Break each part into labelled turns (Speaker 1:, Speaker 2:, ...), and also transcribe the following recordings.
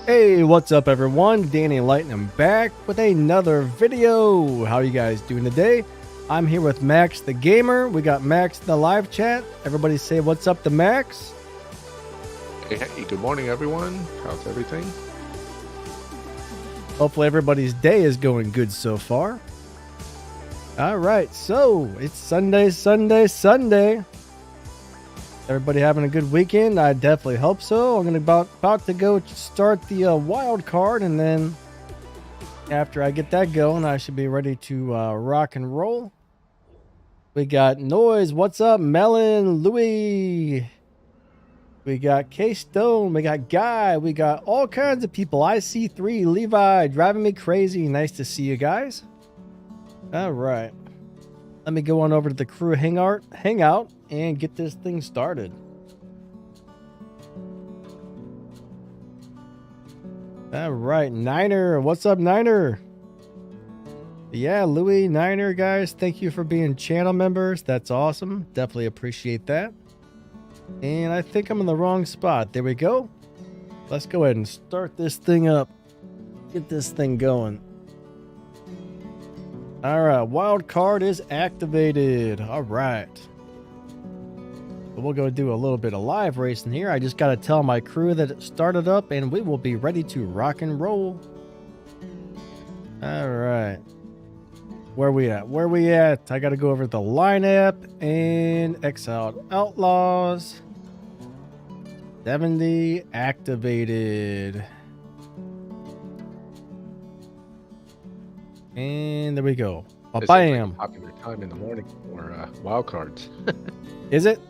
Speaker 1: Hey, what's up everyone? Danny Lightning back with another video. How are you guys doing today? I'm here with Max the Gamer. We got Max in the live chat. Everybody say what's up to Max.
Speaker 2: Hey, good morning everyone. How's everything?
Speaker 1: Hopefully everybody's day is going good so far. Alright, so it's Sunday. Everybody having a good weekend? I definitely hope so. I'm gonna about to go start the wild card, and then after I get that going, I should be ready to rock and roll. We got Noise. What's up, Melon? Louis. We got K Stone. We got Guy. We got all kinds of people. IC3 Levi driving me crazy. Nice to see you guys. All right. Let me go on over to the crew hangout and get this thing started. All right, Niner. What's up, Niner? Yeah, Louis, Niner, guys. Thank you for being channel members. That's awesome. Definitely appreciate that. And I think I'm in the wrong spot. There we go. Let's go ahead and start this thing up. Get this thing going. All right, wild card is activated. All right. We'll go do a little bit of live racing here. I just got to tell my crew that it started up and we will be ready to rock and roll. All right. Where we at? I got to go over the lineup and Exiled Outlaws. 70 activated. And there we go. Bam!
Speaker 2: Popular time in the morning for wild cards.
Speaker 1: Is it?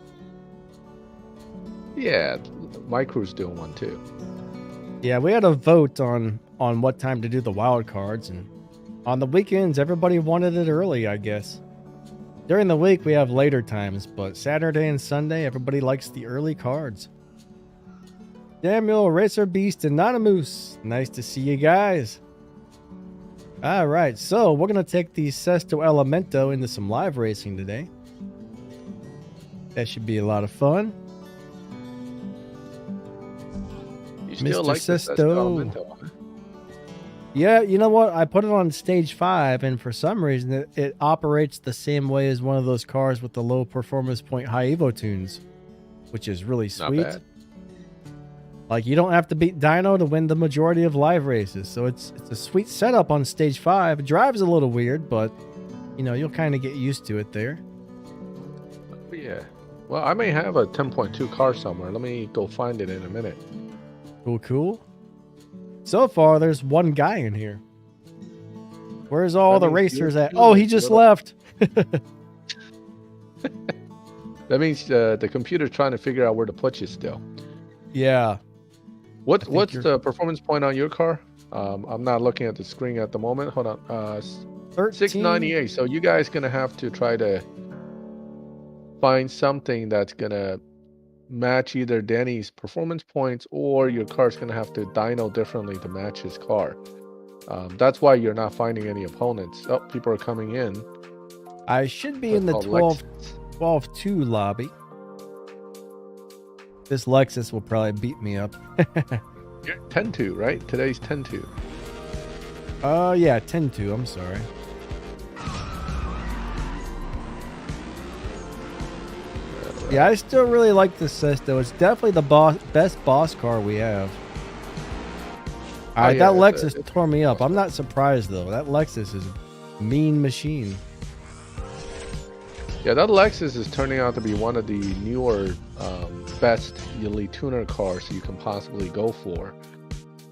Speaker 2: Yeah, my crew's doing one too.
Speaker 1: Yeah, we had a vote on what time to do the wild cards, and on the weekends everybody wanted it early, I guess. During the week we have later times, but Saturday and Sunday everybody likes the early cards. Samuel, Racer Beast, Anonymous. Nice to see you guys. All right, so we're going to take the Sesto Elemento into some live racing today. That should be a lot of fun.
Speaker 2: You still
Speaker 1: Mr.
Speaker 2: like
Speaker 1: Sesto.
Speaker 2: the Sesto Elemento, huh?
Speaker 1: Yeah, you know what? I put it on stage 5, and for some reason it operates the same way as one of those cars with the low performance point high Evo tunes, which is really sweet.
Speaker 2: Not bad.
Speaker 1: Like, you don't have to beat Dyno to win the majority of live races. So it's a sweet setup on stage 5. It drives a little weird, but, you know, you'll kind of get used to it there.
Speaker 2: Yeah. Well, I may have a 10.2 car somewhere. Let me go find it in a minute.
Speaker 1: Cool. So far, there's one guy in here. Where's all the racers at? Oh, he just left.
Speaker 2: That means the computer's trying to figure out where to put you still.
Speaker 1: Yeah.
Speaker 2: What's the performance point on your car? I'm not looking at the screen at the moment. Hold on. 698. So you guys gonna have to try to find something that's gonna match either Danny's performance points, or your car's gonna have to dyno differently to match his car. That's why you're not finding any opponents. Oh, people are coming in.
Speaker 1: I should be in the 12-2 lobby. This Lexus will probably beat me up.
Speaker 2: You're 10-2, right? Today's 10-2.
Speaker 1: Yeah, 10-2. I'm sorry. Yeah, I still really like the Sesto. It's definitely the best boss car we have. All right, that Lexus tore me up. I'm not surprised, though. That Lexus is a mean machine.
Speaker 2: Yeah, that Lexus is turning out to be one of the newer, best elite tuner cars you can possibly go for.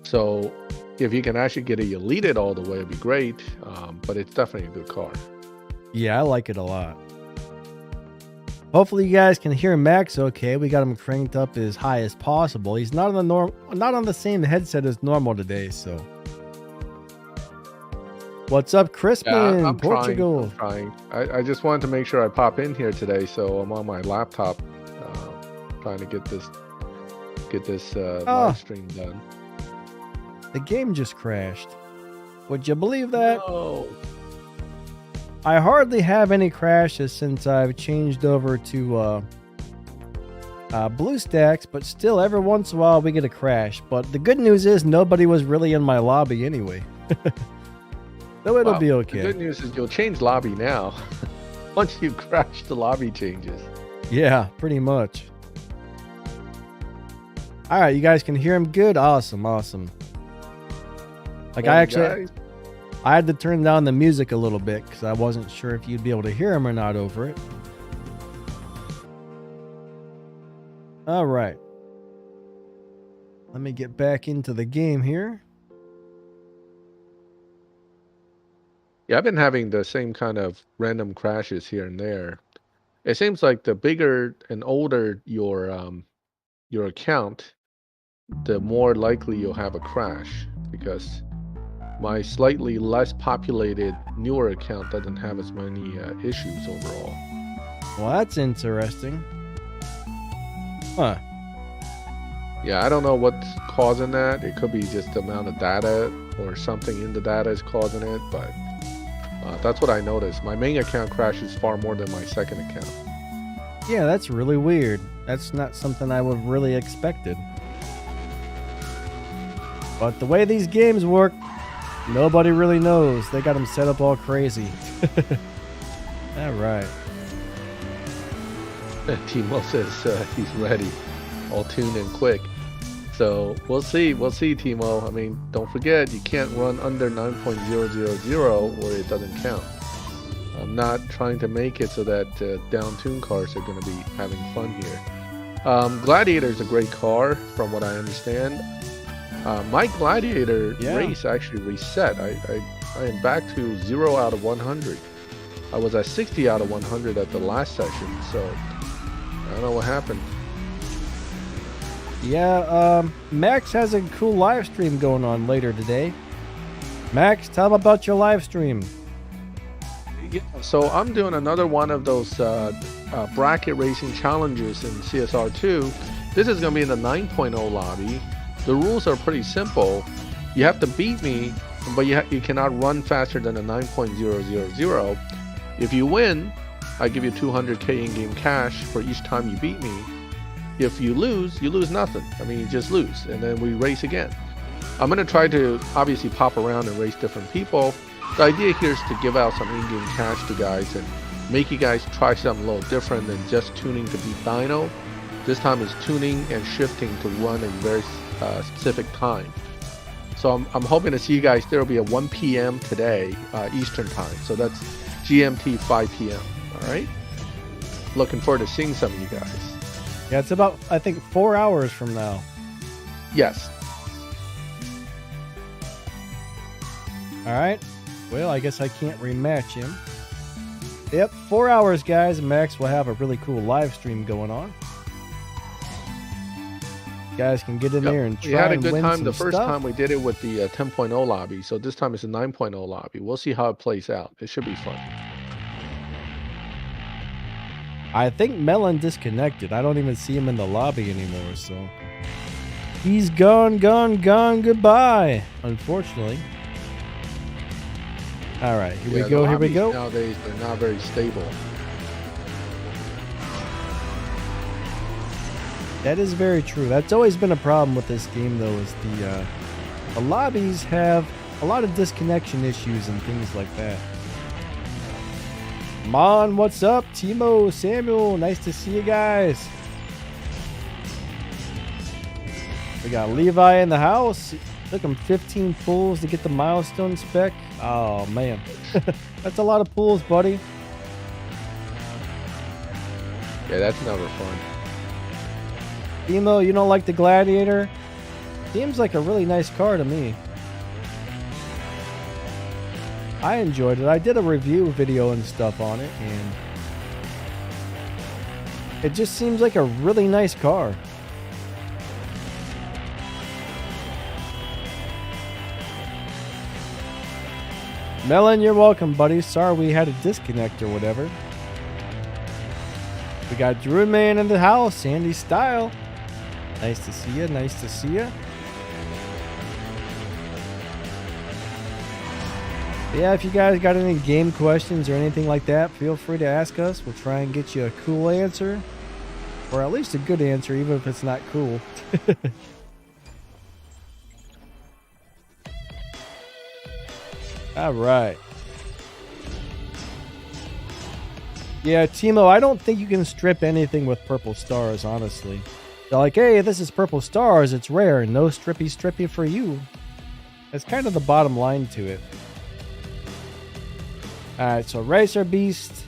Speaker 2: So if you can actually get it elite it all the way, it'd be great. But it's definitely a good car.
Speaker 1: Yeah, I like it a lot. Hopefully you guys can hear Max okay. We got him cranked up as high as possible. He's not on the same headset as normal today, so. What's up, Crispin?
Speaker 2: I'm
Speaker 1: Portugal.
Speaker 2: Trying. I just wanted to make sure I pop in here today, so I'm on my laptop trying to get this live stream done.
Speaker 1: The game just crashed. Would you believe that?
Speaker 2: No.
Speaker 1: I hardly have any crashes since I've changed over to BlueStacks, but still every once in a while we get a crash. But the good news is nobody was really in my lobby anyway. So it'll be okay.
Speaker 2: The good news is you'll change lobby now. Once you crash, the lobby changes.
Speaker 1: Yeah, pretty much. All right, you guys can hear him good? Awesome. Like I had to turn down the music a little bit because I wasn't sure if you'd be able to hear him or not over it. All right. Let me get back into the game here.
Speaker 2: Yeah, I've been having the same kind of random crashes here and there. It seems like the bigger and older your account, the more likely you'll have a crash, because my slightly less populated newer account doesn't have as many issues overall.
Speaker 1: Well, that's interesting. Huh.
Speaker 2: Yeah, I don't know what's causing that. It could be just the amount of data or something in the data is causing it, but that's what I noticed. My main account crashes far more than my second account.
Speaker 1: Yeah, that's really weird. That's not something I would have really expected. But the way these games work, nobody really knows. They got them set up all crazy. All right.
Speaker 2: Timo says he's ready. All tuned and quick. So we'll see, Timo. I mean, don't forget, you can't run under 9.000 or it doesn't count. I'm not trying to make it so that down-tuned cars are going to be having fun here. Gladiator is a great car, from what I understand. My Gladiator race actually reset. I am back to 0 out of 100. I was at 60 out of 100 at the last session, so I don't know what happened.
Speaker 1: Yeah, Max has a cool live stream going on later today. Max, tell them about your live stream.
Speaker 2: Yeah, so I'm doing another one of those bracket racing challenges in CSR2. This is going to be in the 9.0 lobby. The rules are pretty simple. You have to beat me, but you cannot run faster than a 9.000. If you win, I give you 200k in-game cash for each time you beat me. If you lose nothing. I mean, you just lose, and then we race again. I'm going to try to obviously pop around and race different people. The idea here is to give out some in-game cash to guys and make you guys try something a little different than just tuning to beat Dino. This time is tuning and shifting to run a very specific time. So I'm hoping to see you guys. There will be a 1 p.m. today, Eastern time. So that's GMT 5 p.m. All right? Looking forward to seeing some of you guys.
Speaker 1: Yeah, it's about, I think, 4 hours from now.
Speaker 2: Yes.
Speaker 1: All right. Well, I guess I can't rematch him. Yep, 4 hours, guys. Max will have a really cool live stream going on. You guys can get in there and try and win some stuff. We had a good time the first time we did it with the 10.0 lobby, so this time it's a 9.0 lobby. We'll see how it plays out. It should be fun. I think Melon disconnected. I don't even see him in the lobby anymore, so he's gone, goodbye, unfortunately. All right, here we go.
Speaker 2: Nowadays, they're not very stable.
Speaker 1: That is very true. That's always been a problem with this game, though, is the lobbies have a lot of disconnection issues and things like that. Mon, what's up? Timo, Samuel, nice to see you guys. We got Levi in the house. Took him 15 pulls to get the milestone spec. Oh, man. That's a lot of pulls, buddy.
Speaker 2: Yeah, that's never fun.
Speaker 1: Emo, you don't like the Gladiator? Seems like a really nice car to me. I enjoyed it. I did a review video and stuff on it, and it just seems like a really nice car. Melon, you're welcome, buddy. Sorry we had a disconnect or whatever. We got Drew Man in the house, Sandy Style. Nice to see you. Nice to see you. Yeah, if you guys got any game questions or anything like that, feel free to ask us. We'll try and get you a cool answer. Or at least a good answer, even if it's not cool. All right. Yeah, Timo, I don't think you can strip anything with purple stars, honestly. They're like, hey, this is purple stars. It's rare. No strippy for you. That's kind of the bottom line to it. Alright, so Racer Beast.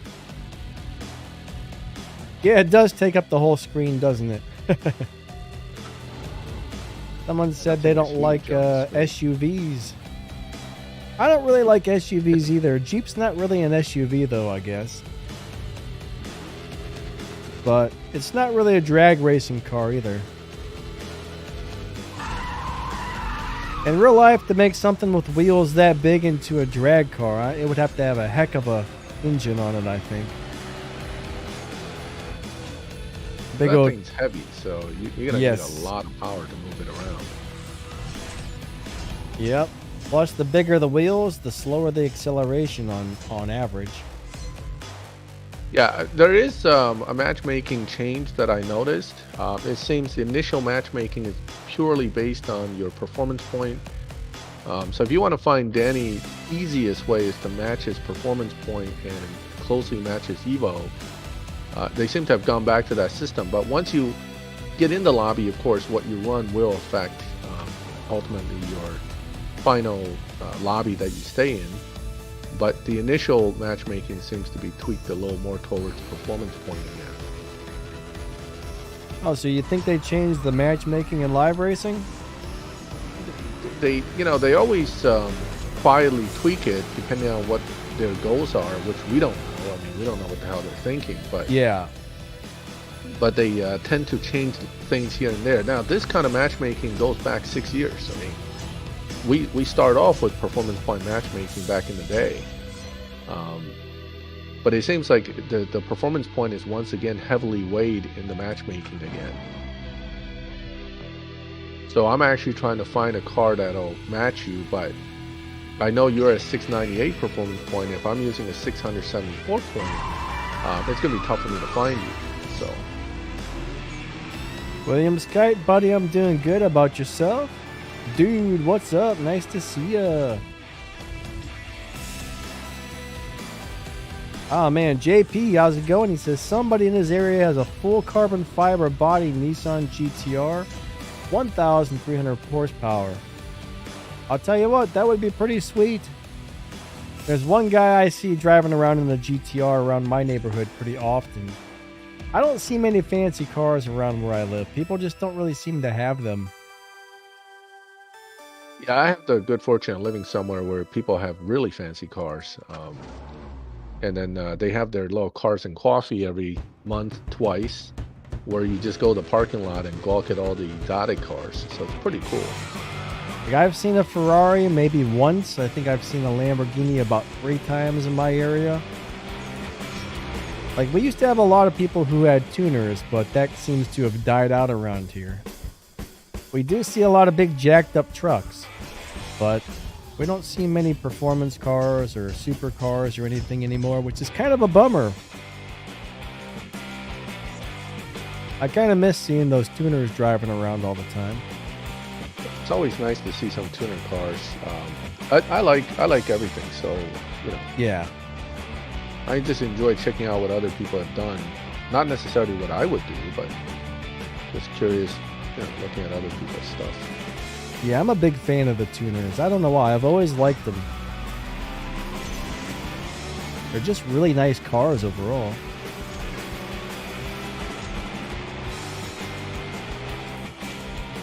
Speaker 1: Yeah, it does take up the whole screen, doesn't it? Someone said they don't like SUVs. I don't really like SUVs either. Jeep's not really an SUV though, I guess. But it's not really a drag racing car either. In real life, to make something with wheels that big into a drag car, it would have to have a heck of a engine on it, I think.
Speaker 2: Big that thing's heavy, so you're going to need a lot of power to move it around.
Speaker 1: Yep. Plus, the bigger the wheels, the slower the acceleration on average.
Speaker 2: Yeah, there is a matchmaking change that I noticed. It seems the initial matchmaking is purely based on your performance point. So if you want to find Danny, easiest way is to match his performance point and closely match his Evo. They seem to have gone back to that system. But once you get in the lobby, of course, what you run will affect ultimately your final lobby that you stay in. But the initial matchmaking seems to be tweaked a little more towards performance point again.
Speaker 1: Oh, so you think they changed the matchmaking in live racing?
Speaker 2: They always quietly tweak it depending on what their goals are, which we don't know. I mean, we don't know what the hell they're thinking. But
Speaker 1: yeah. But
Speaker 2: they tend to change things here and there. Now, this kind of matchmaking goes back 6 years. I mean, we started off with performance point matchmaking back in the day, but it seems like the performance point is once again heavily weighed in the matchmaking again. So I'm actually trying to find a car that'll match you, but I know you're at 698 performance point. If I'm using a 674 point, it's gonna be tough for me to find you. So,
Speaker 1: William Skype, buddy, I'm doing good. About yourself? Dude, what's up? Nice to see ya. Oh man, JP, how's it going? He says somebody in his area has a full carbon fiber body Nissan GTR, 1,300 horsepower. I'll tell you what, that would be pretty sweet. There's one guy I see driving around in the GTR around my neighborhood pretty often. I don't see many fancy cars around where I live. People just don't really seem to have them.
Speaker 2: Yeah, I have the good fortune of living somewhere where people have really fancy cars. And then they have their little cars and coffee every month, twice, where you just go to the parking lot and gawk at all the dotted cars. So it's pretty cool.
Speaker 1: Like I've seen a Ferrari maybe once. I think I've seen a Lamborghini about 3 times in my area. Like we used to have a lot of people who had tuners, but that seems to have died out around here. We do see a lot of big jacked up trucks, but we don't see many performance cars or supercars or anything anymore, which is kind of a bummer. I kind of miss seeing those tuners driving around all the time.
Speaker 2: It's always nice to see some tuner cars. I like everything, so
Speaker 1: Yeah.
Speaker 2: I just enjoy checking out what other people have done. Not necessarily what I would do, but just curious, looking at other people's stuff.
Speaker 1: Yeah, I'm a big fan of the tuners. I don't know why. I've always liked them. They're just really nice cars overall.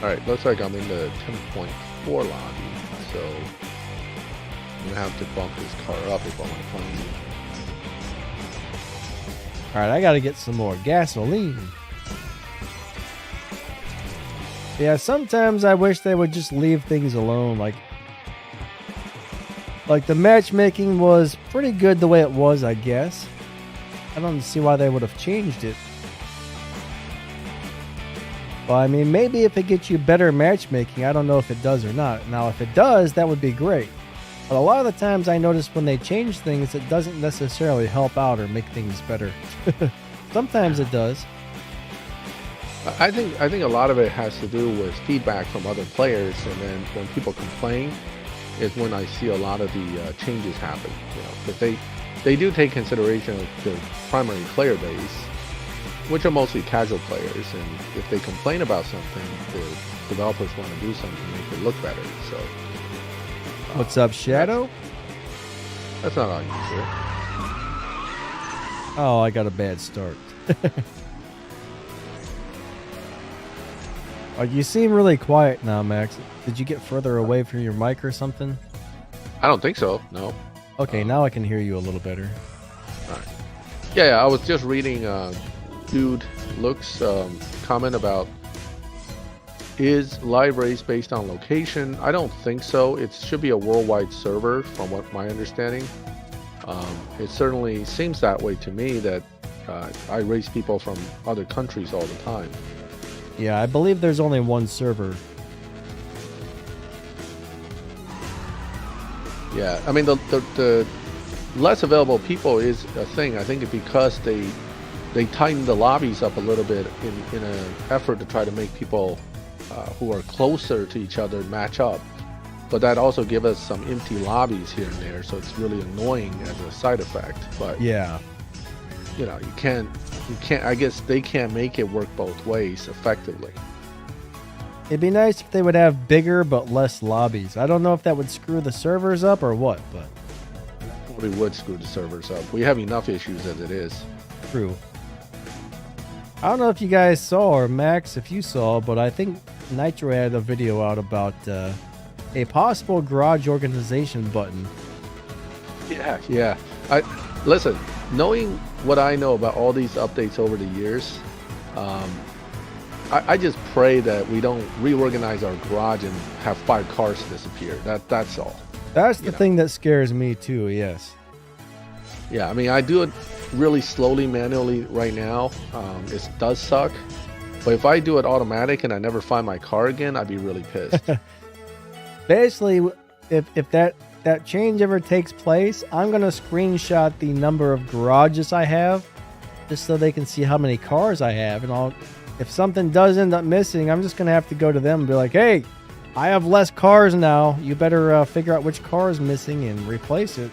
Speaker 2: All right, looks like I'm in the 10.4 lobby, so I'm gonna have to bump this car up if I want to find you.
Speaker 1: All right, I got to get some more gasoline. Yeah, sometimes I wish they would just leave things alone. Like the matchmaking was pretty good the way it was, I guess. I don't see why they would have changed it. Well, I mean, maybe if it gets you better matchmaking, I don't know if it does or not. Now, if it does, that would be great. But a lot of the times I notice when they change things, it doesn't necessarily help out or make things better. Sometimes it does.
Speaker 2: I think a lot of it has to do with feedback from other players, and then when people complain is when I see a lot of the changes happen. You know, but they do take consideration of the primary player base, which are mostly casual players, and if they complain about something, the developers want to do something to make it look better. So,
Speaker 1: what's up, Shadow?
Speaker 2: That's not unusual.
Speaker 1: Oh, I got a bad start. Oh, you seem really quiet now, Max. Did you get further away from your mic or something?
Speaker 2: I don't think so, no.
Speaker 1: Okay, now I can hear you a little better.
Speaker 2: All right. Yeah, I was just reading Dude Looks comment about, is live race based on location? I don't think so. It should be a worldwide server from what my understanding. It certainly seems that way to me, that I race people from other countries all the time.
Speaker 1: Yeah, I believe there's only one server.
Speaker 2: Yeah, I mean the less available people is a thing. I think because they tighten the lobbies up a little bit in an effort to try to make people who are closer to each other match up. But that also gives us some empty lobbies here and there, so it's really annoying as a side effect. But
Speaker 1: yeah,
Speaker 2: you know, you can't. I guess they can't make it work both ways effectively.
Speaker 1: It'd be nice if they would have bigger but less lobbies. I don't know if that would screw the servers up or what, but
Speaker 2: probably would screw the servers up. We have enough issues as it is.
Speaker 1: True. I don't know if you guys saw, or Max, if you saw, but I think Nitro had a video out about a possible garage organization button.
Speaker 2: Yeah. Listen, knowing what I know about all these updates over the years, I just pray that we don't reorganize our garage and have 5 cars disappear. That's all.
Speaker 1: That's the thing that scares me too, yes.
Speaker 2: Yeah, I mean, I do it really slowly, manually right now. It does suck. But if I do it automatic and I never find my car again, I'd be really pissed.
Speaker 1: Basically, if that change ever takes place, I'm going to screenshot the number of garages I have just so they can see how many cars I have. And if something does end up missing, I'm just going to have to go to them and be like, hey, I have less cars now. You better figure out which car is missing and replace it.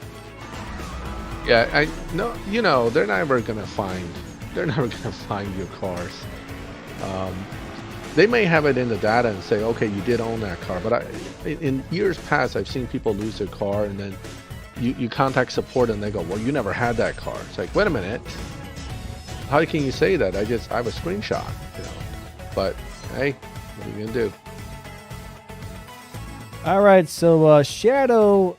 Speaker 2: Yeah, they're never going to find your cars. They may have it in the data and say, okay, you did own that car. But in years past, I've seen people lose their car, and then you contact support and they go, well, you never had that car. It's like, wait a minute. How can you say that? I have a screenshot. But, hey, what are you going to do?
Speaker 1: All right, so Shadow,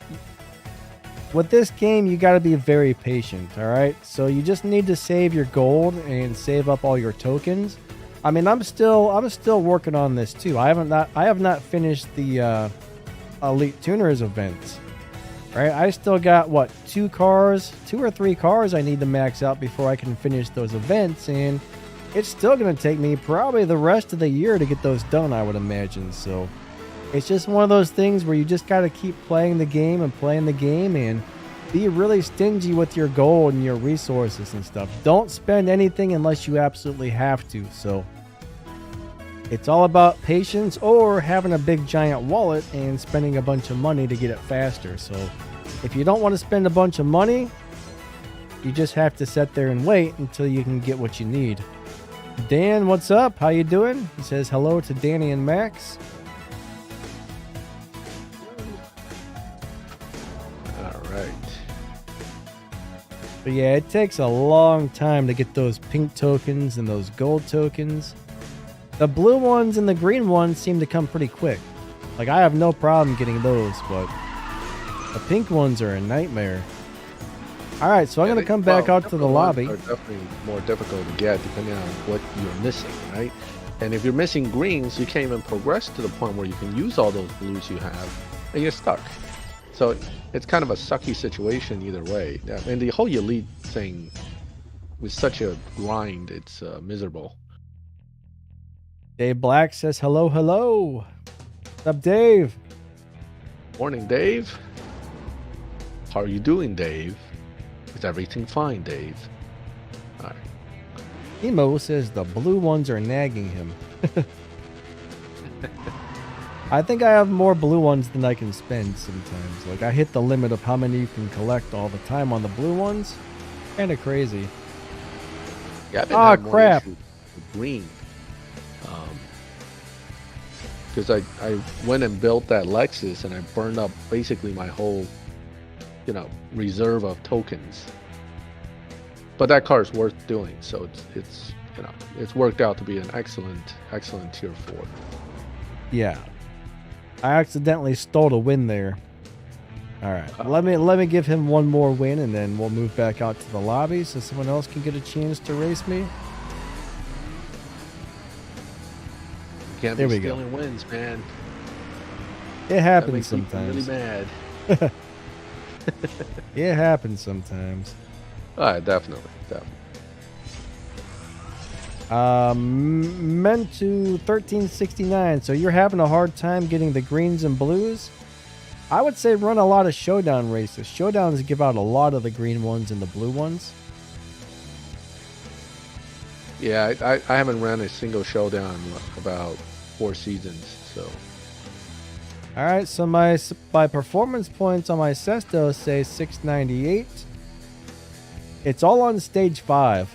Speaker 1: with this game, you got to be very patient, all right? So you just need to save your gold and save up all your tokens. I mean, I'm still working on this too. I have not finished the Elite Tuners events. Right? I still got 2 or 3 cars I need to max out before I can finish those events, and it's still going to take me probably the rest of the year to get those done, I would imagine. So it's just one of those things where you just got to keep playing the game and be really stingy with your gold and your resources and stuff. Don't spend anything unless you absolutely have to. So it's all about patience or having a big giant wallet and spending a bunch of money to get it faster. So if you don't want to spend a bunch of money, you just have to sit there and wait until you can get what you need. Dan, what's up? How you doing? He says hello to Danny and Max.
Speaker 2: All right.
Speaker 1: But yeah, it takes a long time to get those pink tokens and those gold tokens. The blue ones and the green ones seem to come pretty quick. Like, I have no problem getting those, but the pink ones are a nightmare. All right, so I'm going to come back out to the lobby.
Speaker 2: Are definitely more difficult to get depending on what you're missing, right? And if you're missing greens, you can't even progress to the point where you can use all those blues you have, and you're stuck. So it's kind of a sucky situation either way. And the whole elite thing was such a grind, it's miserable.
Speaker 1: Dave Black says, hello, hello. What's up, Dave?
Speaker 2: Morning, Dave. How are you doing, Dave? Is everything fine, Dave? All right.
Speaker 1: Emo says the blue ones are nagging him. I think I have more blue ones than I can spend sometimes. Like, I hit the limit of how many you can collect all the time on the blue ones. Kind of crazy.
Speaker 2: Yeah, I've been having more
Speaker 1: crap.
Speaker 2: issues with green. Because I went and built that Lexus and I burned up basically my whole, reserve of tokens. But that car is worth doing, so it's worked out to be an excellent tier 4.
Speaker 1: Yeah. I accidentally stole a win there. All right. Let me give him one more win, and then we'll move back out to the lobby so someone else can get a chance to race me.
Speaker 2: Can't be stealing wins, man.
Speaker 1: It happens sometimes.
Speaker 2: Really mad.
Speaker 1: It happens sometimes.
Speaker 2: Definitely.
Speaker 1: Meant to 1369. So you're having a hard time getting the greens and blues? I would say run a lot of showdown races. Showdowns give out a lot of the green ones and the blue ones.
Speaker 2: Yeah, I haven't ran a single showdown in about 4 seasons, so.
Speaker 1: All right, so my performance points on my Sesto say 698. It's all on stage 5.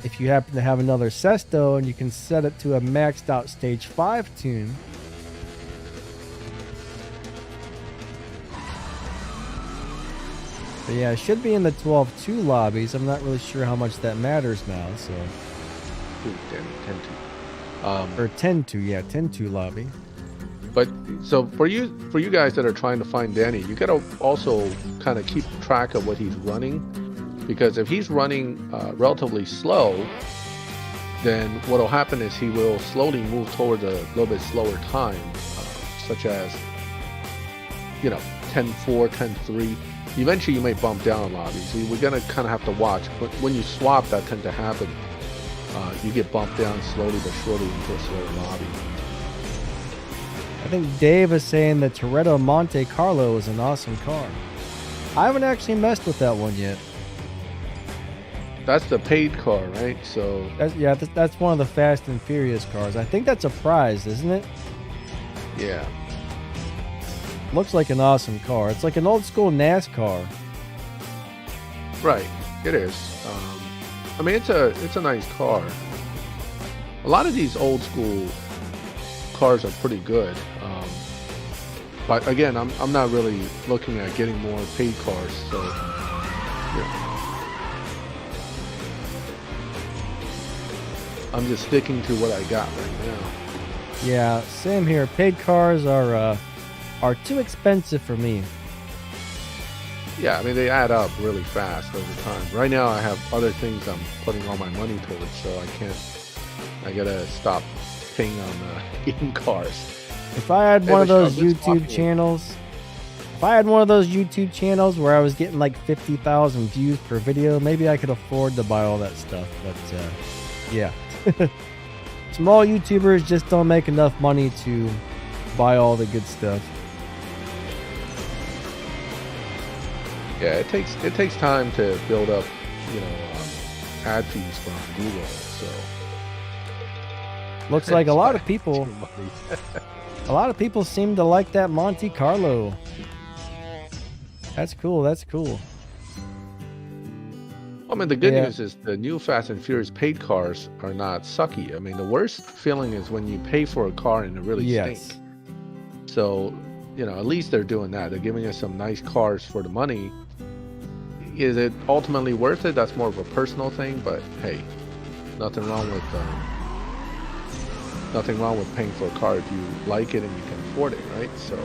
Speaker 1: If you happen to have another Sesto and you can set it to a maxed out stage 5 tune. But yeah, it should be in the 12-2 lobbies. I'm not really sure how much that matters now, so.
Speaker 2: 10-2.
Speaker 1: Or 10-2, yeah, 10-2 lobby.
Speaker 2: But so for you guys that are trying to find Danny, you gotta also kind of keep track of what he's running, because if he's running relatively slow, then what will happen is he will slowly move towards a little bit slower time, such as 10-4, 10-3. Eventually you may bump down a lobby, so we're gonna kind of have to watch. But when you swap, that tends to happen. You get bumped down slowly but surely into a slower lobby.
Speaker 1: I think Dave is saying the Toretto Monte Carlo is an awesome car. I haven't actually messed with that one yet.
Speaker 2: That's the paid car, right? So
Speaker 1: that's one of the Fast and Furious cars. I think that's a prize, isn't it?
Speaker 2: Yeah.
Speaker 1: Looks like an awesome car. It's like an old school NASCAR.
Speaker 2: Right, it is. I mean, it's a nice car. A lot of these old school cars are pretty good. But again, I'm not really looking at getting more paid cars. So, yeah. I'm just sticking to what I got right now.
Speaker 1: Yeah, same here. Paid cars are too expensive for me.
Speaker 2: Yeah, I mean, they add up really fast over time. Right now, I have other things I'm putting all my money towards, so I gotta stop paying on game cars.
Speaker 1: If I had one of those YouTube channels where I was getting like 50,000 views per video, maybe I could afford to buy all that stuff. But yeah, small YouTubers just don't make enough money to buy all the good stuff.
Speaker 2: Yeah, it takes time to build up, ad fees from Google. So
Speaker 1: looks like a lot of people seem to like that Monte Carlo. That's cool.
Speaker 2: I mean, the good news is the new Fast and Furious paid cars are not sucky. I mean, the worst feeling is when you pay for a car and it really stinks. So, at least they're doing that. They're giving us some nice cars for the money. Is it ultimately worth it? That's more of a personal thing, but hey, nothing wrong with nothing wrong with paying for a car if you like it and you can afford it, right? So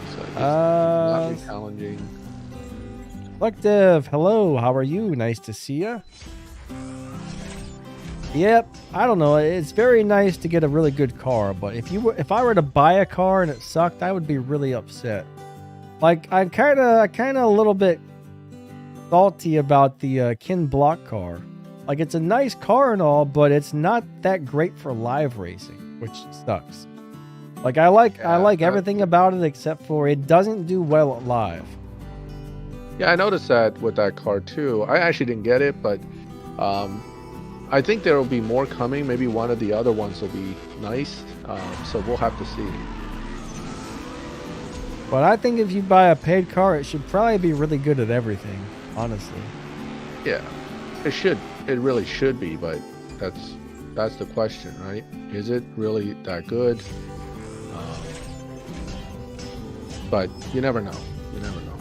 Speaker 2: it's not challenging.
Speaker 1: Collective, hello, how are you? Nice to see you. Yep, I don't know. It's very nice to get a really good car, but if I were to buy a car and it sucked, I would be really upset. Like I'm kind of a little bit salty about the Kin Block car. Like it's a nice car and all, but it's not that great for live racing, which sucks. Like I like everything about it except for it doesn't do well at live.
Speaker 2: Yeah, I noticed that with that car too. I actually didn't get it, but I think there will be more coming. Maybe one of the other ones will be nice. So we'll have to see.
Speaker 1: But I think if you buy a paid car, it should probably be really good at everything, honestly.
Speaker 2: Yeah, it should. It really should be, but that's the question, right? Is it really that good? But you never know. You never know.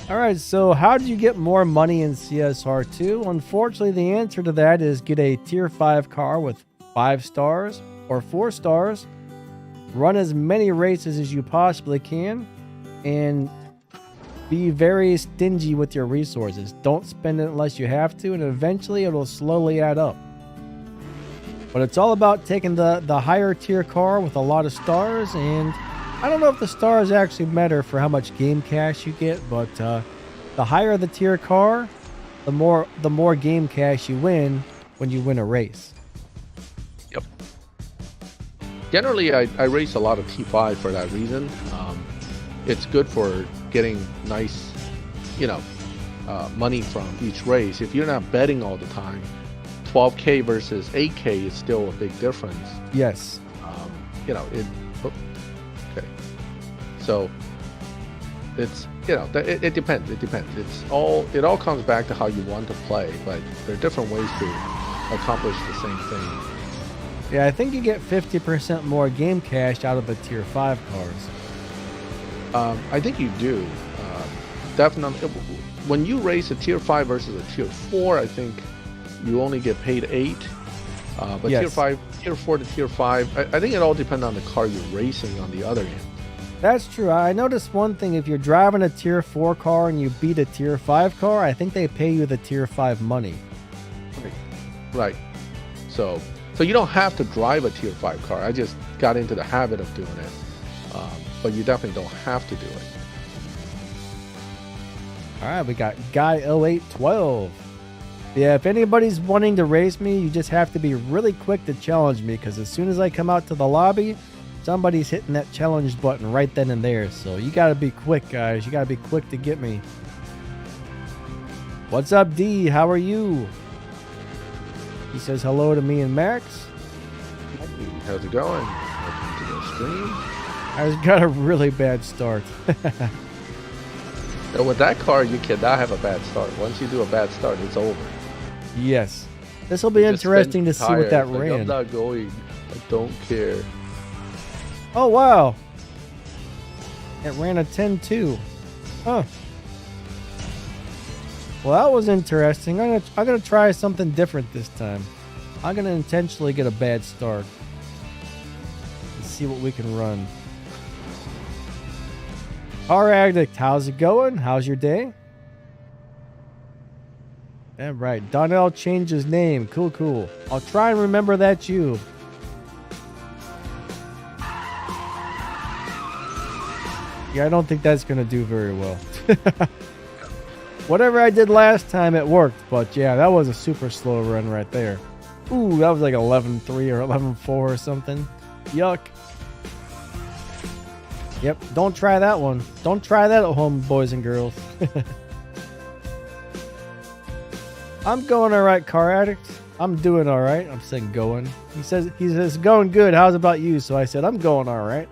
Speaker 1: All right, so how do you get more money in CSR2? Unfortunately, the answer to that is get a tier 5 car with 5 stars or 4 stars, run as many races as you possibly can, and be very stingy with your resources. Don't spend it unless you have to, and eventually it'll slowly add up. But it's all about taking the higher tier car with a lot of stars, and I don't know if the stars actually matter for how much game cash you get, but the higher the tier car, the more game cash you win when you win a race.
Speaker 2: Yep. Generally, I race a lot of T5 for that reason. It's good for getting nice, money from each race. If you're not betting all the time, 12K versus 8K is still a big difference.
Speaker 1: Yes.
Speaker 2: Okay. So it's it depends. It all comes back to how you want to play, but there are different ways to accomplish the same thing.
Speaker 1: Yeah, I think you get 50% more game cash out of the tier 5 cars.
Speaker 2: I think you do. Definitely. When you race a tier 5 versus a tier 4, I think you only get paid 8. But yes. Tier 4 to tier 5, I think it all depends on the car you're racing on the other end.
Speaker 1: That's true. I noticed one thing. If you're driving a tier 4 car and you beat a tier 5 car, I think they pay you the tier 5 money.
Speaker 2: Right. So you don't have to drive a tier 5 car. I just got into the habit of doing it. But you definitely don't have to do it.
Speaker 1: All right, we got Guy0812. Yeah, if anybody's wanting to race me, you just have to be really quick to challenge me, because as soon as I come out to the lobby, somebody's hitting that challenge button right then and there. So you got to be quick, guys. You got to be quick to get me. What's up, D? How are you? He says hello to me and Max.
Speaker 2: How's it going? Welcome to the stream.
Speaker 1: I got a really bad start.
Speaker 2: With that car, you cannot have a bad start. Once you do a bad start, it's over.
Speaker 1: Yes. This will be interesting to see what that ran.
Speaker 2: I'm not going. I don't care.
Speaker 1: Oh, wow. It ran a 10-2. Huh. Well, that was interesting. I'm gonna try something different this time. I'm gonna intentionally get a bad start and see what we can run. Car Addict, how's it going? How's your day? Yeah, right. Donnell changed his name. Cool. I'll try and remember that's you. Yeah, I don't think that's going to do very well. Whatever I did last time, it worked. But yeah, that was a super slow run right there. Ooh, that was like 11-3 or 11-4 or something. Yuck. Yep, don't try that one. Don't try that at home, boys and girls. I'm going all right, Car Addict. I'm doing all right. I'm saying going. He says going good. How's about you? So I said I'm going all right.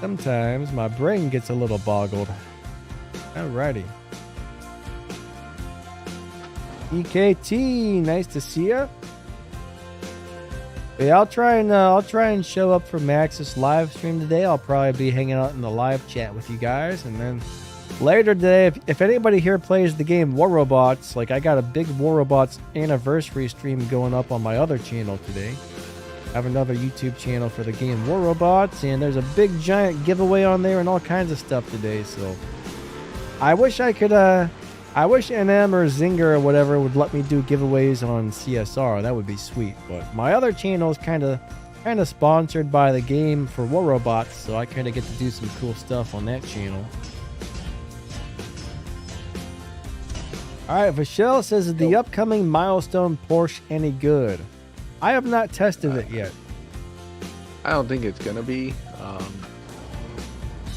Speaker 1: Sometimes my brain gets a little boggled. Alrighty. EKT, nice to see ya. Yeah, I'll try and show up for Max's live stream today. I'll probably be hanging out in the live chat with you guys, and then later today, if anybody here plays the game War Robots, like I got a big War Robots anniversary stream going up on my other channel today. I have another YouTube channel for the game War Robots, and there's a big giant giveaway on there and all kinds of stuff today. So I wish I could, I wish NM or Zinger or whatever would let me do giveaways on CSR. That would be sweet. But my other channel is kind of sponsored by the game for War Robots, so I kind of get to do some cool stuff on that channel. All right, Vachelle says, is the upcoming Milestone Porsche any good? I have not tested it yet.
Speaker 2: I don't think it's gonna be.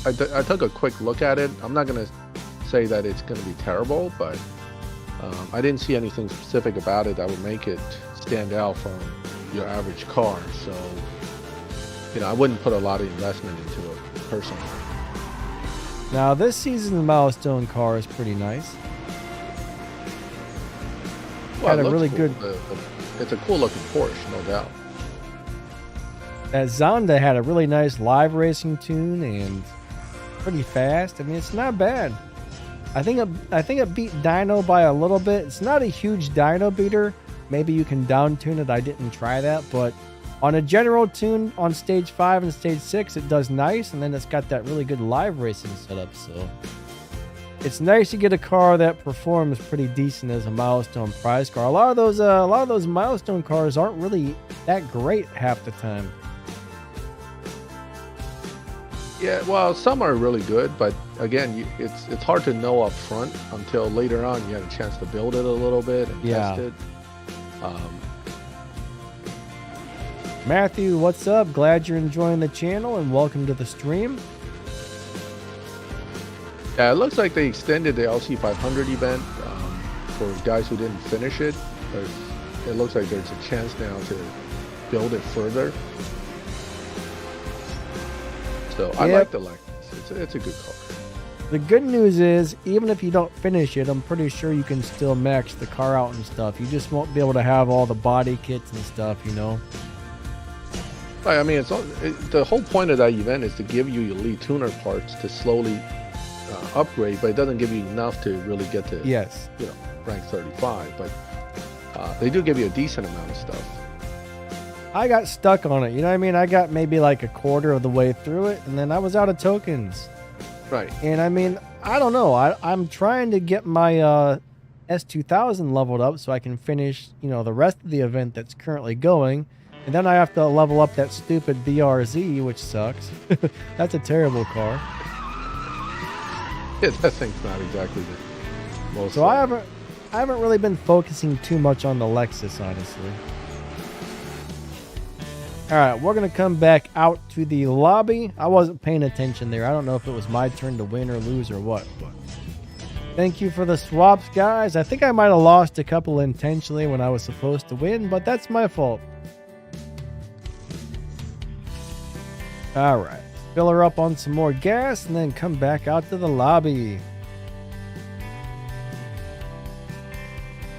Speaker 2: I took a quick look at it. I'm not gonna say that it's gonna be terrible, but I didn't see anything specific about it that would make it stand out from your average car. So, you know, I wouldn't put a lot of investment into it personally.
Speaker 1: Now, this season's Milestone car is pretty nice.
Speaker 2: Well,
Speaker 1: Had a really
Speaker 2: cool.
Speaker 1: good.
Speaker 2: It's a cool looking Porsche, no doubt.
Speaker 1: That Zonda had a really nice live racing tune and pretty fast. I mean, it's not bad. I think it beat Dyno by a little bit. It's not a huge Dyno beater. Maybe you can down tune it. I didn't try that, but on a general tune on stage 5 and stage 6, it does nice, and then it's got that really good live racing setup. So it's nice to get a car that performs pretty decent as a Milestone prize car. A lot of those Milestone cars aren't really that great half the time.
Speaker 2: Yeah, well, some are really good, but again, it's hard to know up front until later on you have a chance to build it a little bit and test it.
Speaker 1: Matthew, what's up? Glad you're enjoying the channel and welcome to the stream.
Speaker 2: Yeah, it looks like they extended the LC500 event for guys who didn't finish it. It looks like there's a chance now to build it further. So I like the Lexus. It's a good car.
Speaker 1: The good news is, even if you don't finish it, I'm pretty sure you can still max the car out and stuff. You just won't be able to have all the body kits and stuff, you know?
Speaker 2: I mean, the whole point of that event is to give you elite tuner parts to slowly upgrade, but it doesn't give you enough to really get to rank 35. But they do give you a decent amount of stuff.
Speaker 1: I got stuck on it, you know what I mean? I got maybe like a quarter of the way through it, and then I was out of tokens.
Speaker 2: Right.
Speaker 1: And I mean, I don't know. I'm trying to get my S2000 leveled up so I can finish, you know, the rest of the event that's currently going. And then I have to level up that stupid BRZ, which sucks. That's a terrible car.
Speaker 2: Yeah, that thing's not exactly the most.
Speaker 1: So I haven't really been focusing too much on the Lexus, honestly. All right, we're going to come back out to the lobby. I wasn't paying attention there. I don't know if it was my turn to win or lose or what. But thank you for the swaps, guys. I think I might have lost a couple intentionally when I was supposed to win, but that's my fault. All right, fill her up on some more gas and then come back out to the lobby.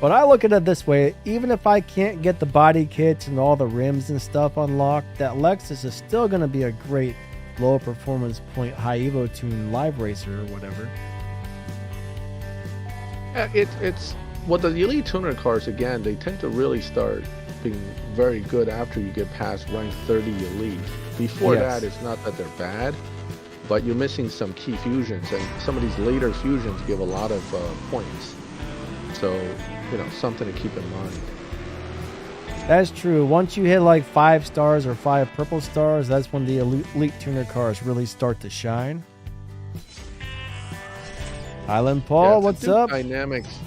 Speaker 1: But I look at it this way, even if I can't get the body kits and all the rims and stuff unlocked, that Lexus is still going to be a great low performance point high Evo tune live racer or whatever.
Speaker 2: Yeah, it's what the elite tuner cars, again, they tend to really start being very good after you get past rank 30 elite. Before that, it's not that they're bad, but you're missing some key fusions, and some of these later fusions give a lot of points. So, you know, something to keep in mind.
Speaker 1: That's true. Once you hit like 5 stars or 5 purple stars, that's when the elite tuner cars really start to shine. Highland Paul, what's up?
Speaker 2: Dynamics.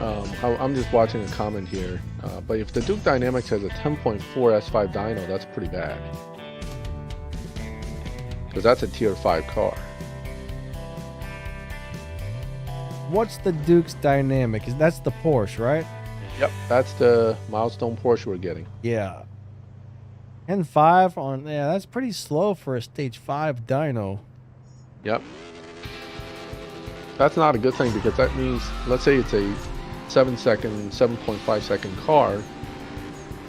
Speaker 2: I'm just watching a comment here, but if the Duke Dynamics has a 10.4 S5 dyno, that's pretty bad. Because that's a tier 5 car.
Speaker 1: What's the Duke's dynamic? That's the Porsche, right?
Speaker 2: Yep, that's the Milestone Porsche we're getting.
Speaker 1: Yeah. 10.5 on, yeah, that's pretty slow for a stage 5 dyno.
Speaker 2: Yep. That's not a good thing, because that means, let's say it's a 7.5 second car.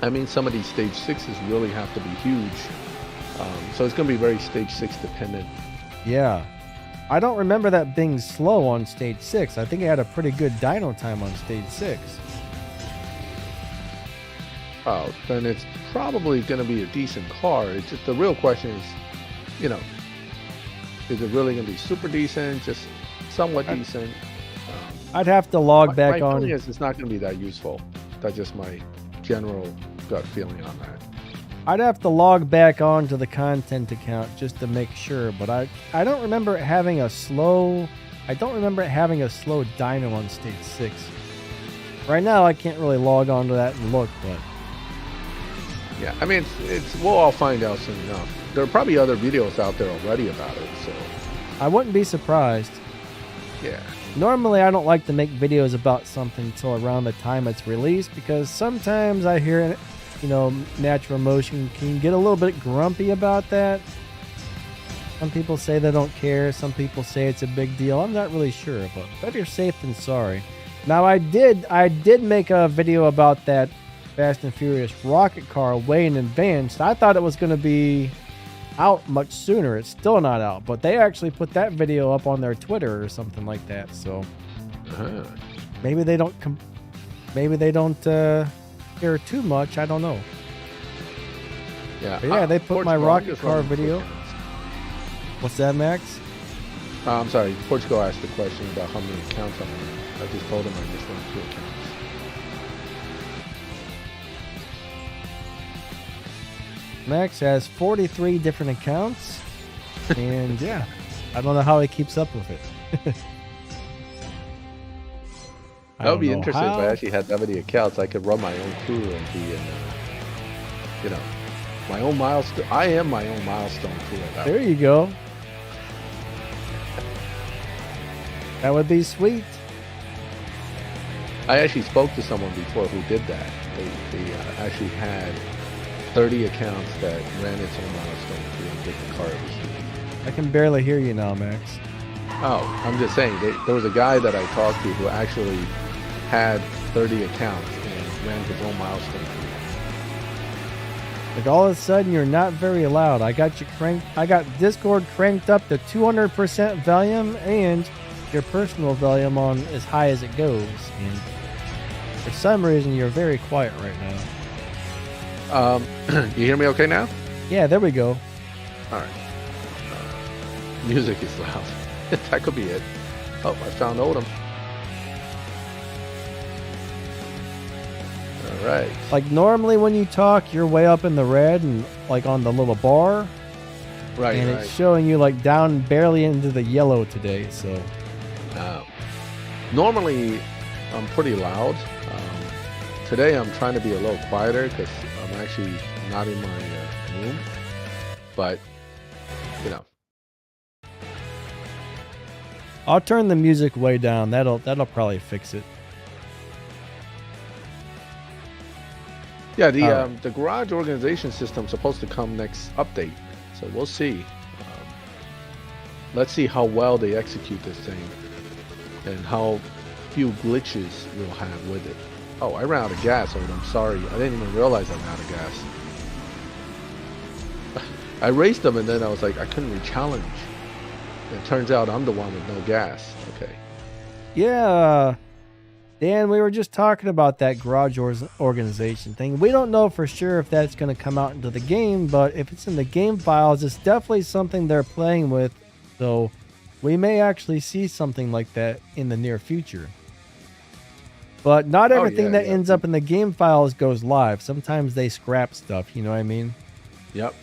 Speaker 2: I mean, some of these stage 6s really have to be huge. So it's going to be very stage 6 dependent.
Speaker 1: Yeah. I don't remember that being slow on stage 6. I think it had a pretty good dyno time on stage 6.
Speaker 2: Oh, then it's probably going to be a decent car. It's just the real question is, you know, is it really going to be super decent, just somewhat decent?
Speaker 1: I'd have to log back
Speaker 2: my
Speaker 1: on.
Speaker 2: feeling is it's not going to be that useful. That's just my general gut feeling on that.
Speaker 1: I'd have to log back on to the content account just to make sure, but I don't remember it having a slow. I don't remember it having a slow dyno on stage 6. Right now, I can't really log on to that and look, but
Speaker 2: yeah, I mean, it's we'll all find out soon enough. There are probably other videos out there already about it, so
Speaker 1: I wouldn't be surprised.
Speaker 2: Yeah.
Speaker 1: Normally, I don't like to make videos about something until around the time it's released because sometimes I hear, you know, Natural Motion can get a little bit grumpy about that. Some people say they don't care. Some people say it's a big deal. I'm not really sure, but better safe than sorry. Now, I did make a video about that Fast and Furious rocket car way in advance. I thought it was going to be out much sooner. It's still not out, but they actually put that video up on their Twitter or something like that. So maybe they don't care too much. I don't know.
Speaker 2: Yeah,
Speaker 1: but yeah, they put my rocket car video. What's that, Max?
Speaker 2: I'm sorry. Portugal asked the question about how many accounts I'm on. I just told him I just run 2 accounts.
Speaker 1: Max has 43 different accounts, and yeah, I don't know how he keeps up with it.
Speaker 2: That would be interesting if I actually had that many accounts. I could run my own crew and be in, you know, my own milestone. I am my own milestone crew.
Speaker 1: There you go. That would be sweet.
Speaker 2: I actually spoke to someone before who did that. They actually had 30 accounts that ran its own milestone crew and did the car every season.
Speaker 1: I can barely hear you now, Max.
Speaker 2: Oh, I'm just saying, there was a guy that I talked to who actually had 30 accounts and ran his own milestone crew.
Speaker 1: Like all of a sudden, you're not very loud. I got Discord cranked up to 200% volume and your personal volume on as high as it goes. And for some reason, you're very quiet right now.
Speaker 2: You hear me okay now?
Speaker 1: Yeah, there we go.
Speaker 2: All right. Music is loud. That could be it. Oh, I found Odom. All right.
Speaker 1: Like normally when you talk, you're way up in the red and like on the little bar.
Speaker 2: Right,
Speaker 1: and it's showing you like down barely into the yellow today, so.
Speaker 2: Normally, I'm pretty loud. Today, I'm trying to be a little quieter because I'm actually not in my room. But, you know.
Speaker 1: I'll turn the music way down. That'll probably fix it.
Speaker 2: Yeah, the garage organization system is supposed to come next update, so we'll see. Let's see how well they execute this thing and how few glitches we'll have with it. Oh, I ran out of gas. I'm sorry. I didn't even realize I ran out of gas. I raced them and then I was like, I couldn't re-challenge. It turns out I'm the one with no gas. Okay.
Speaker 1: Yeah. Dan, we were just talking about that garage organization thing. We don't know for sure if that's going to come out into the game, but if it's in the game files, it's definitely something they're playing with. So we may actually see something like that in the near future. But not everything that ends up in the game files goes live. Sometimes they scrap stuff, you know what I mean?
Speaker 2: Yep.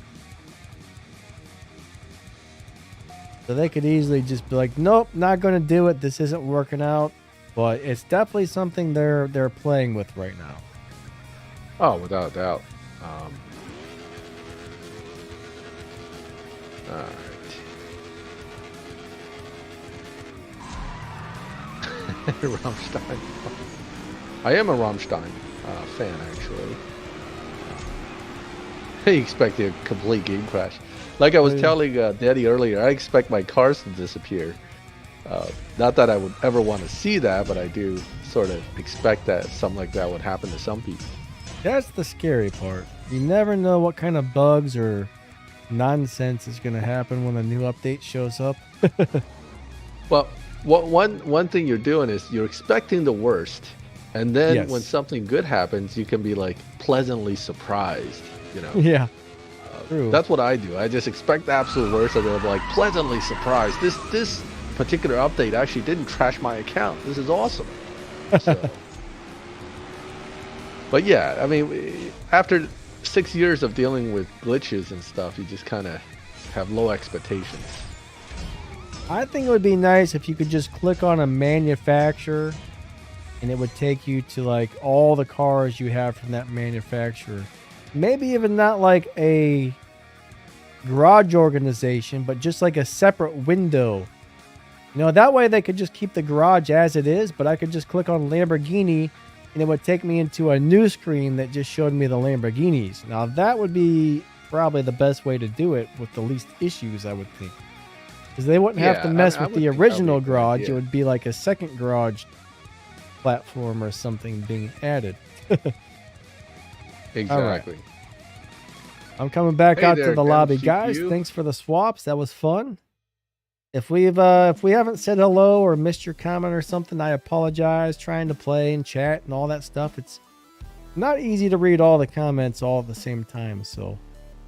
Speaker 1: So they could easily just be like, nope, not going to do it. This isn't working out. But it's definitely something they're playing with right now.
Speaker 2: Oh, without a doubt. All right. Rammstein. I am a Rammstein fan, actually. I expected a complete game crash. Like I was telling Daddy earlier, I expect my cars to disappear. Not that I would ever want to see that, but I do sort of expect that something like that would happen to some people.
Speaker 1: That's the scary part. You never know what kind of bugs or nonsense is going to happen when a new update shows up.
Speaker 2: Well, one thing you're doing is you're expecting the worst, and then when something good happens, you can be like pleasantly surprised.
Speaker 1: Yeah. True.
Speaker 2: That's what I do. I just expect the absolute worst, and then I'm like pleasantly surprised. This particular update actually didn't trash my account. This is awesome. So. But yeah, I mean, after 6 years of dealing with glitches and stuff, you just kind of have low expectations.
Speaker 1: I think it would be nice if you could just click on a manufacturer and it would take you to like all the cars you have from that manufacturer. Maybe even not like a garage organization, but just like a separate window. That way they could just keep the garage as it is, but I could just click on Lamborghini and it would take me into a new screen that just showed me the Lamborghinis. Now that would be probably the best way to do it with the least issues, I would think. Because they wouldn't have to mess with the original garage. It would be like a second garage platform or something being added.
Speaker 2: Exactly.
Speaker 1: Right. I'm coming back out to the lobby, guys. Thanks for the swaps. That was fun. If we haven't said hello or missed your comment or something, I apologize. Trying to play and chat and all that stuff. It's not easy to read all the comments all at the same time. So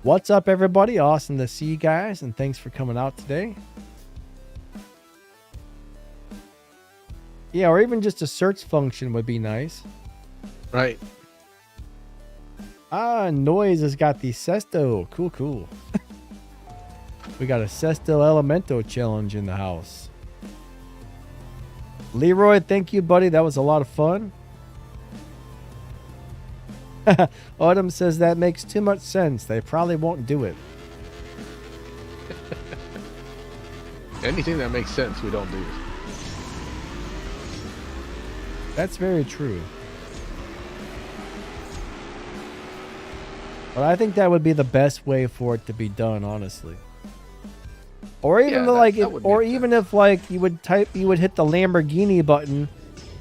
Speaker 1: what's up, everybody? Awesome to see you guys, and thanks for coming out today. Yeah, or even just a search function would be nice.
Speaker 2: Right.
Speaker 1: Noise has got the Sesto. Cool. We got a Sesto Elemento challenge in the house. Leroy, thank you, buddy. That was a lot of fun. Autumn says that makes too much sense. They probably won't do it.
Speaker 2: Anything that makes sense, we don't do.
Speaker 1: That's very true. But I think that would be the best way for it to be done, honestly. Or even if like you would hit the Lamborghini button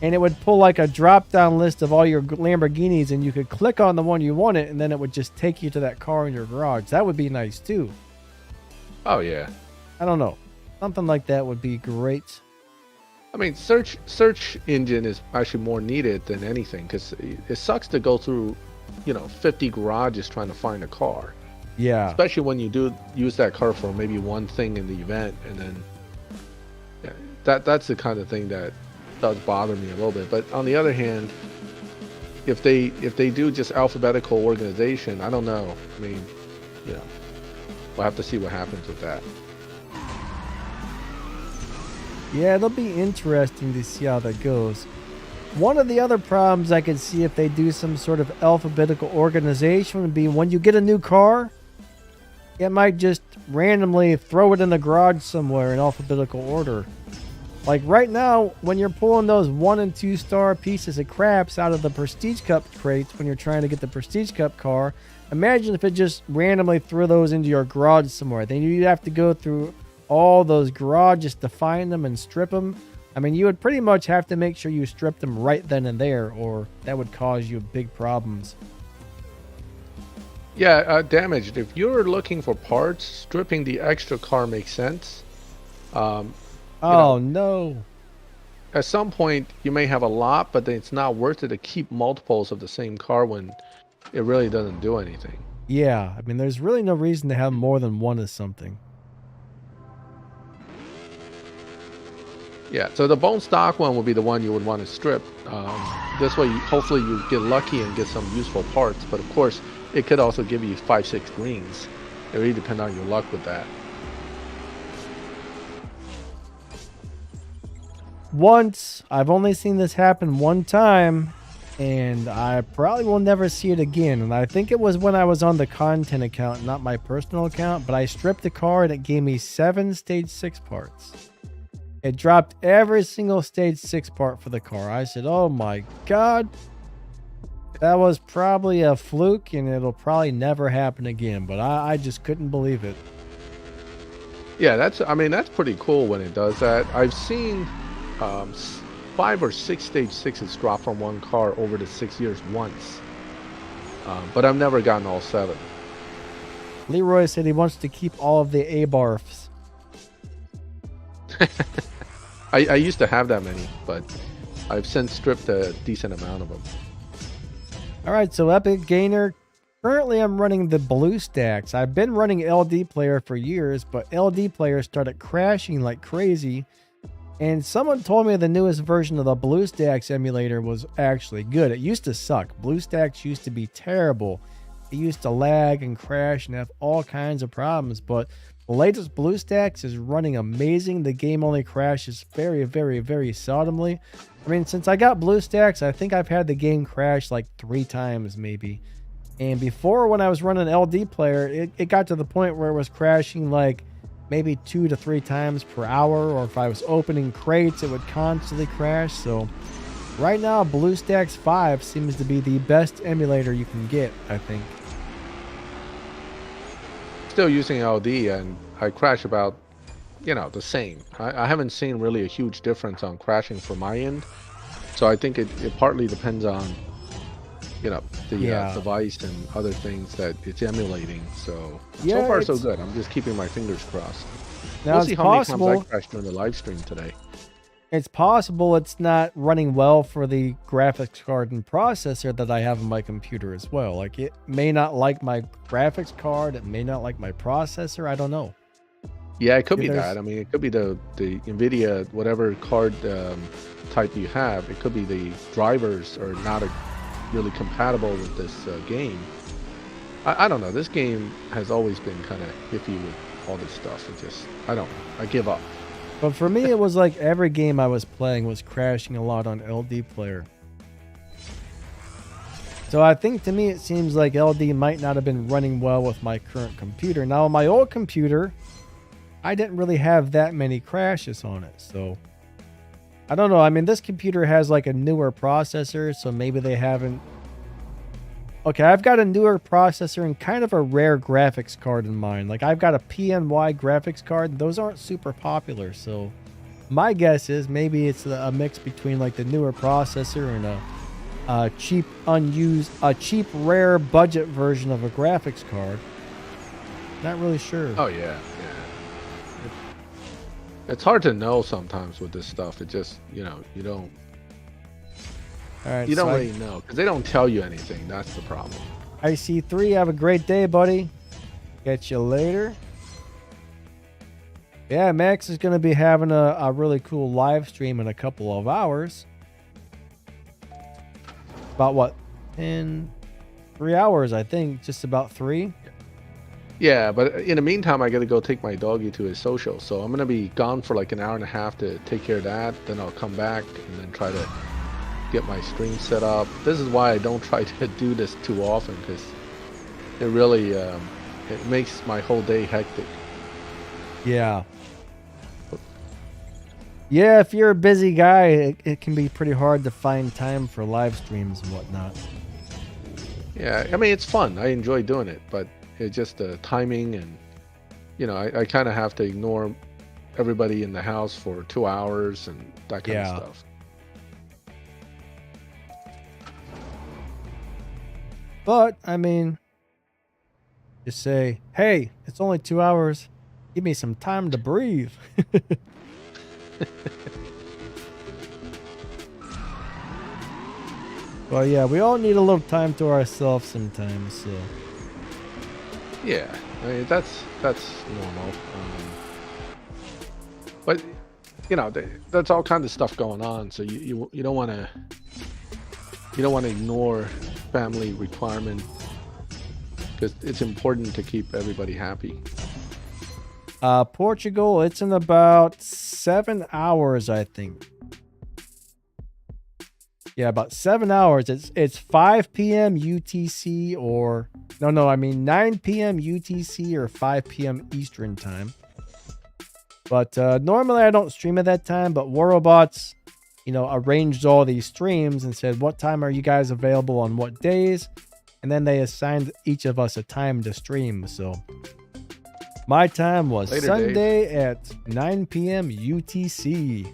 Speaker 1: and it would pull like a drop down list of all your Lamborghinis and you could click on the one you wanted and then it would just take you to that car in your garage. That would be nice too.
Speaker 2: Oh yeah.
Speaker 1: I don't know. Something like that would be great.
Speaker 2: I mean, search engine is actually more needed than anything because it sucks to go through 50 garages trying to find a car.
Speaker 1: Yeah.
Speaker 2: Especially when you do use that car for maybe one thing in the event, and then that's the kind of thing that does bother me a little bit. But on the other hand, if they do just alphabetical organization, I don't know. I mean, we'll have to see what happens with that.
Speaker 1: Yeah, it'll be interesting to see how that goes. One of the other problems I could see if they do some sort of alphabetical organization would be when you get a new car, it might just randomly throw it in the garage somewhere in alphabetical order. Like right now, when you're pulling those 1 and 2 star pieces of craps out of the Prestige Cup crates when you're trying to get the Prestige Cup car, imagine if it just randomly threw those into your garage somewhere. Then you'd have to go through all those garages to find them and strip them. I mean, you would pretty much have to make sure you stripped them right then and there, or that would cause you big problems.
Speaker 2: Yeah, damaged. If you're looking for parts, stripping the extra car makes sense.
Speaker 1: No.
Speaker 2: At some point, you may have a lot, but then it's not worth it to keep multiples of the same car when it really doesn't do anything.
Speaker 1: Yeah, I mean, there's really no reason to have more than one of something.
Speaker 2: Yeah, so the bone stock one would be the one you would want to strip. This way, hopefully you get lucky and get some useful parts. But of course, it could also give you 5-6 greens. It really depends on your luck with that.
Speaker 1: Once, I've only seen this happen one time, and I probably will never see it again. And I think it was when I was on the content account, not my personal account, but I stripped the car and it gave me 7 stage 6 parts. It dropped every single stage 6 part for the car. I said, oh my God, that was probably a fluke and it'll probably never happen again. But I just couldn't believe it.
Speaker 2: Yeah, that's pretty cool when it does that. I've seen 5 or 6 stage 6s drop from one car over the 6 years once. But I've never gotten all 7.
Speaker 1: Leroy said he wants to keep all of the A-barfs.
Speaker 2: I used to have that many, but I've since stripped a decent amount of them.
Speaker 1: All right, so Epic Gainer. Currently, I'm running the BlueStacks. I've been running LD Player for years, but LD Player started crashing like crazy. And someone told me the newest version of the BlueStacks emulator was actually good. It used to suck. BlueStacks used to be terrible. It used to lag and crash and have all kinds of problems, but the latest BlueStacks is running amazing. The game only crashes very, very, very seldomly. I mean, since I got BlueStacks, I think I've had the game crash like 3 times maybe. And before, when I was running LD Player, it got to the point where it was crashing like maybe 2 to 3 times per hour, or if I was opening crates, it would constantly crash. So right now, BlueStacks 5 seems to be the best emulator you can get, I think.
Speaker 2: Still using LD, and I crash about, the same. I haven't seen really a huge difference on crashing from my end. So I think it partly depends on, the device and other things that it's emulating. So far so good. I'm just keeping my fingers crossed.
Speaker 1: Now
Speaker 2: we'll see how many times I crashed during the live stream today.
Speaker 1: It's possible it's not running well for the graphics card and processor that I have on my computer as well. Like, it may not like my graphics card, it may not like my processor. I don't know.
Speaker 2: Yeah, it could be that. I mean, it could be the NVIDIA, whatever card type you have. It could be the drivers are not really compatible with this game. I don't know. This game has always been kind of iffy with all this stuff. I don't know. I give up.
Speaker 1: But for me, it was like every game I was playing was crashing a lot on LD Player. So I think, to me, it seems like LD might not have been running well with my current computer. Now, on my old computer, I didn't really have that many crashes on it. So I don't know. I mean, this computer has like a newer processor, so maybe they haven't. Okay, I've got a newer processor and kind of a rare graphics card in mind. Like, I've got a PNY graphics card, and those aren't super popular. So my guess is maybe it's a mix between like the newer processor and a cheap, rare budget version of a graphics card. Not really sure.
Speaker 2: Oh, yeah. It's hard to know sometimes with this stuff. It just, you don't.
Speaker 1: All right,
Speaker 2: you don't really know because they don't tell you anything. That's the problem.
Speaker 1: IC3, have a great day, buddy. Catch you later. Yeah, Max is going to be having a really cool live stream in a couple of hours. About what? In 3 hours, I think. Just about 3.
Speaker 2: Yeah, but in the meantime, I got to go take my doggy to his social. So I'm going to be gone for like an hour and a half to take care of that. Then I'll come back and then try to get my stream set up. This is why I don't try to do this too often, because it really it makes my whole day hectic.
Speaker 1: Yeah, if you're a busy guy, it can be pretty hard to find time for live streams and whatnot.
Speaker 2: Yeah, I mean, it's fun. I enjoy doing it, but it's just the timing, and I kind of have to ignore everybody in the house for 2 hours and that kind of stuff.
Speaker 1: But, I mean, just say, hey, it's only 2 hours. Give me some time to breathe. Well, yeah, we all need a little time to ourselves sometimes, so.
Speaker 2: Yeah, I mean, that's normal. But, that's all kinds of stuff going on, so you don't want to ignore family requirement, because it's important to keep everybody happy.
Speaker 1: Portugal, it's in about 7 hours, I think. Yeah, about 7 hours. It's 5 p.m. UTC or 9 p.m. UTC or 5 p.m. Eastern time. But normally I don't stream at that time, but WarRobots, arranged all these streams and said, what time are you guys available on what days? And then they assigned each of us a time to stream. So my time was Sunday at 9 p.m. UTC.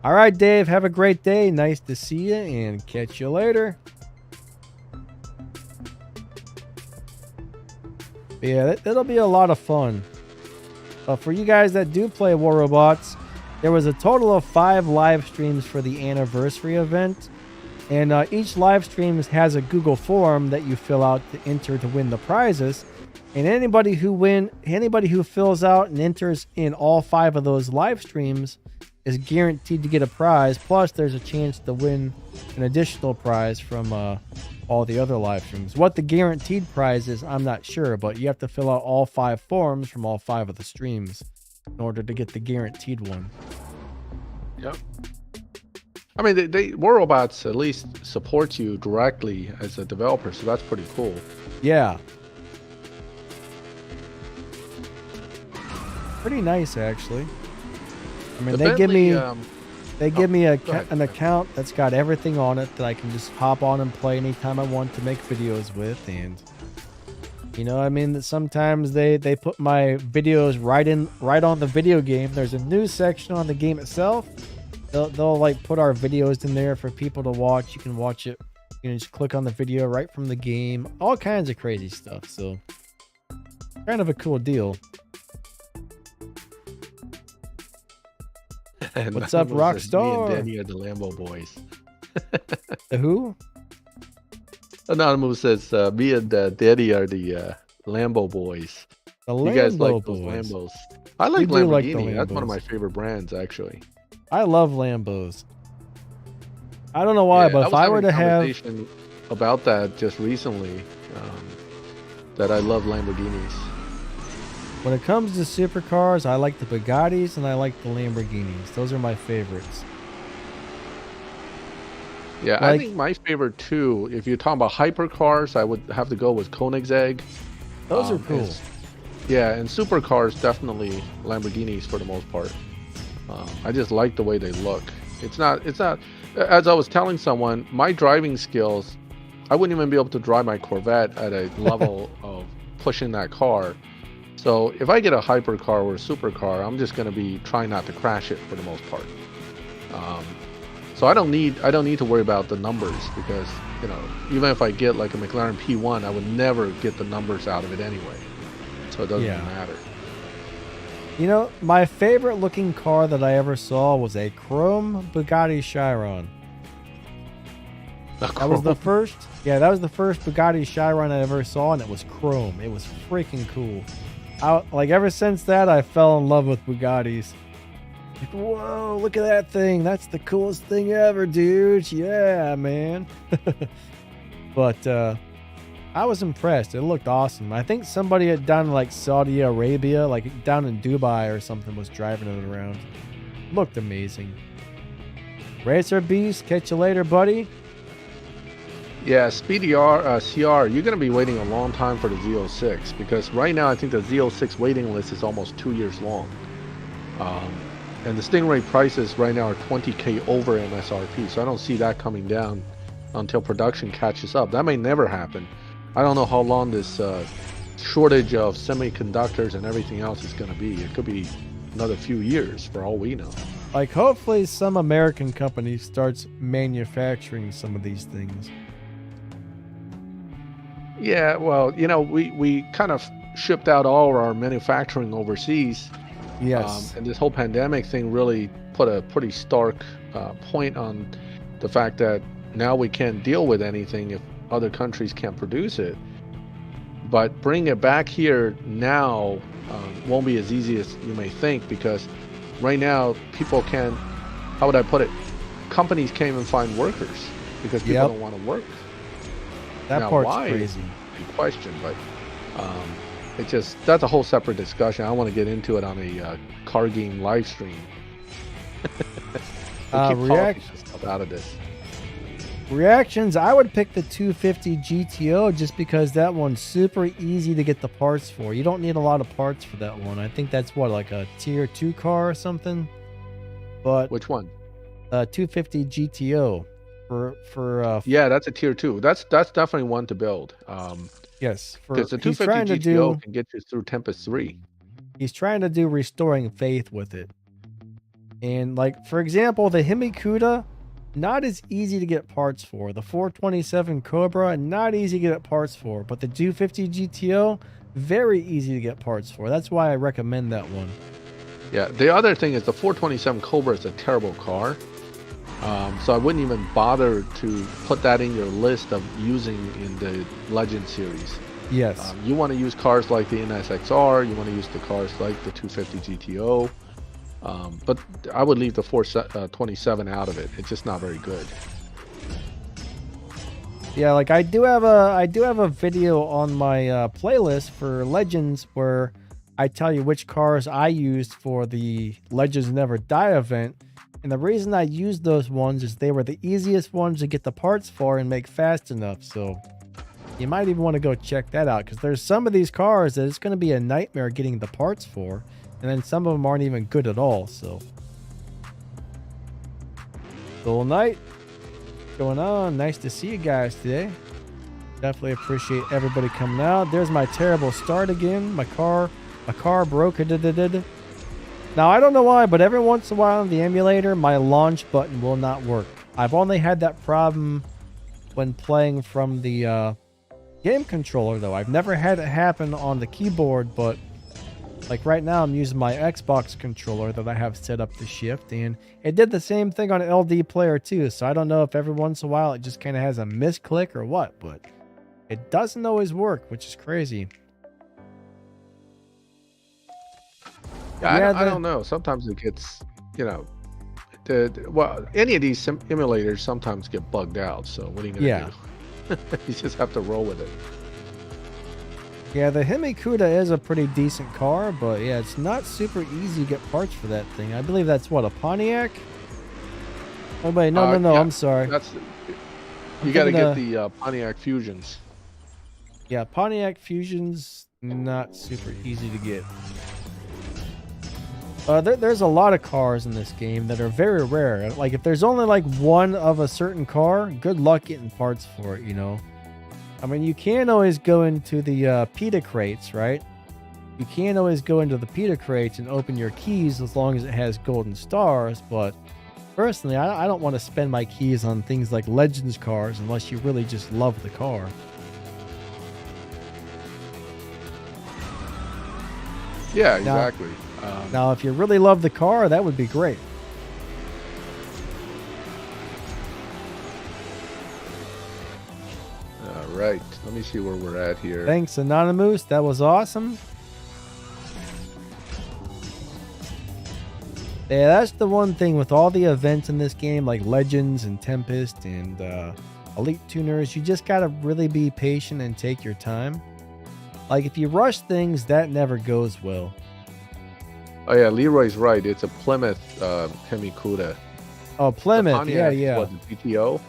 Speaker 1: All right, Dave, have a great day. Nice to see you, and catch you later. Yeah, it'll be a lot of fun. For you guys that do play WarRobots, There was a total of 5 live streams for the anniversary event. And each live stream has a Google form that you fill out to enter to win the prizes. And anybody who fills out and enters in all 5 of those live streams is guaranteed to get a prize. Plus, there's a chance to win an additional prize from all the other live streams. What the guaranteed prize is, I'm not sure, but you have to fill out all 5 forms from all 5 of the streams in order to get the guaranteed one.
Speaker 2: Yep. I mean, Robots at least support you directly as a developer, so that's pretty cool.
Speaker 1: Yeah. Pretty nice, actually. I mean, they give me an account that's got everything on it that I can just hop on and play anytime I want to make videos with. And you know, I mean, that sometimes they put my videos right on the video game. There's a news section on the game itself. They'll like put our videos in there for people to watch. You can watch it. You can just click on the video right from the game. All kinds of crazy stuff. So kind of a cool deal. What's up, Rockstar?
Speaker 2: Me and Danny are the Lambo boys.
Speaker 1: The who?
Speaker 2: Anonymous says, me and Danny are the Lambo boys. You guys like those Lambos? I like Lamborghini. That's one of my favorite brands, actually.
Speaker 1: I love Lambos. I don't know why, but if I were to have
Speaker 2: about that just recently, that I love Lamborghinis.
Speaker 1: When it comes to supercars, I like the Bugattis and I like the Lamborghinis. Those are my favorites.
Speaker 2: Yeah, I think my favorite too, if you're talking about hypercars, I would have to go with Koenigsegg.
Speaker 1: Those are cool.
Speaker 2: Yeah, and supercars, definitely Lamborghinis for the most part. I just like the way they look. It's not, as I was telling someone, my driving skills, I wouldn't even be able to drive my Corvette at a level of pushing that car. So if I get a hypercar or a supercar, I'm just going to be trying not to crash it for the most part. So I don't need to worry about the numbers because, you know, even if I get like a McLaren P1, I would never get the numbers out of it anyway. So it doesn't matter.
Speaker 1: You know, my favorite looking car that I ever saw was a chrome Bugatti Chiron. That was the first Bugatti Chiron I ever saw, and it was chrome. It was freaking cool. Like ever since that, I fell in love with Bugattis. Like, whoa, look at that thing. That's the coolest thing ever, dude. Yeah, man. But I was impressed. It looked awesome. I think somebody down in like Saudi Arabia, like down in Dubai or something, was driving it around. Looked amazing. Racer Beast, catch you later, buddy.
Speaker 2: Yeah, Speedy CR, you're going to be waiting a long time for the Z06 because right now I think the Z06 waiting list is almost 2 years long. And the Stingray prices right now are $20K over MSRP, so I don't see that coming down until production catches up. That may never happen. I don't know how long this shortage of semiconductors and everything else is going to be. It could be another few years for all we know.
Speaker 1: Like, hopefully some American company starts manufacturing some of these things.
Speaker 2: Yeah, well, you know, we kind of shipped out all of our manufacturing overseas.
Speaker 1: Yes.
Speaker 2: And this whole pandemic thing really put a pretty stark point on the fact that now we can't deal with anything if other countries can't produce it. But bringing it back here now won't be as easy as you may think because right now people can't, how would I put it? Companies can't even find workers because people don't want to work.
Speaker 1: That now, part's crazy.
Speaker 2: Big question, but that's a whole separate discussion. I don't want to get into it on a car game live stream. Out of this.
Speaker 1: Reactions, I would pick the 250 GTO just because that one's super easy to get the parts for. You don't need a lot of parts for that one. I think that's what, like a tier 2 car or something. But
Speaker 2: which one?
Speaker 1: 250 GTO for
Speaker 2: yeah, that's a tier 2. That's definitely one to build.
Speaker 1: Yes,
Speaker 2: because the 250 GTO can get you through Tempest 3.
Speaker 1: He's trying to do restoring faith with it. And like, for example, the Himikuta, not as easy to get parts for. The 427 Cobra, not easy to get parts for. But the 250 GTO, very easy to get parts for. That's why I recommend that one.
Speaker 2: Yeah, the other thing is the 427 Cobra is a terrible car. So I wouldn't even bother to put that in your list of using in the Legend series.
Speaker 1: Yes.
Speaker 2: You want to use cars like the NSXR, you want to use the cars like the 250 GTO, but I would leave the 427 out of it. It's just not very good.
Speaker 1: Yeah, like I do have a video on my playlist for Legends where I tell you which cars I used for the Legends Never Die event. And the reason I used those ones is they were the easiest ones to get the parts for and make fast enough. So you might even want to go check that out, because there's some of these cars that it's going to be a nightmare getting the parts for. And then some of them aren't even good at all. So cool night. What's going on? Nice to see you guys today. Definitely appreciate everybody coming out. There's my terrible start again. My car broke. Now, I don't know why, but every once in a while on the emulator, my launch button will not work. I've only had that problem when playing from the game controller, though. I've never had it happen on the keyboard, but like right now, I'm using my Xbox controller that I have set up to shift, and it did the same thing on LD Player too. So I don't know if every once in a while it just kind of has a misclick or what, but it doesn't always work, which is crazy.
Speaker 2: Yeah, I don't know. Sometimes it gets, you know, well, any of these emulators sometimes get bugged out. So what are you going to do? You just have to roll with it.
Speaker 1: Yeah, the Himikuda is a pretty decent car, but yeah, it's not super easy to get parts for that thing. I believe that's what, a Pontiac? Oh wait, no, yeah, I'm sorry.
Speaker 2: You got to get the Pontiac Fusions.
Speaker 1: Yeah, Pontiac Fusions, not super easy to get. There's a lot of cars in this game that are very rare. Like, if there's only like one of a certain car, good luck getting parts for it, you know? I mean, you can always go into the PETA crates, right? You can always go into the PETA crates and open your keys as long as it has golden stars, but personally, I don't want to spend my keys on things like Legends cars unless you really just love the car.
Speaker 2: Yeah, exactly.
Speaker 1: Now, if you really love the car, that would be great.
Speaker 2: All right. Let me see where we're at here.
Speaker 1: Thanks, Anonymous. That was awesome. Yeah, that's the one thing with all the events in this game, like Legends and Tempest and Elite Tuners, you just got to really be patient and take your time. Like, if you rush things, that never goes well.
Speaker 2: Oh yeah, Leroy's right. It's a Plymouth Himikuda.
Speaker 1: Oh, Plymouth.
Speaker 2: Pontiac,
Speaker 1: yeah.
Speaker 2: What, the GTO?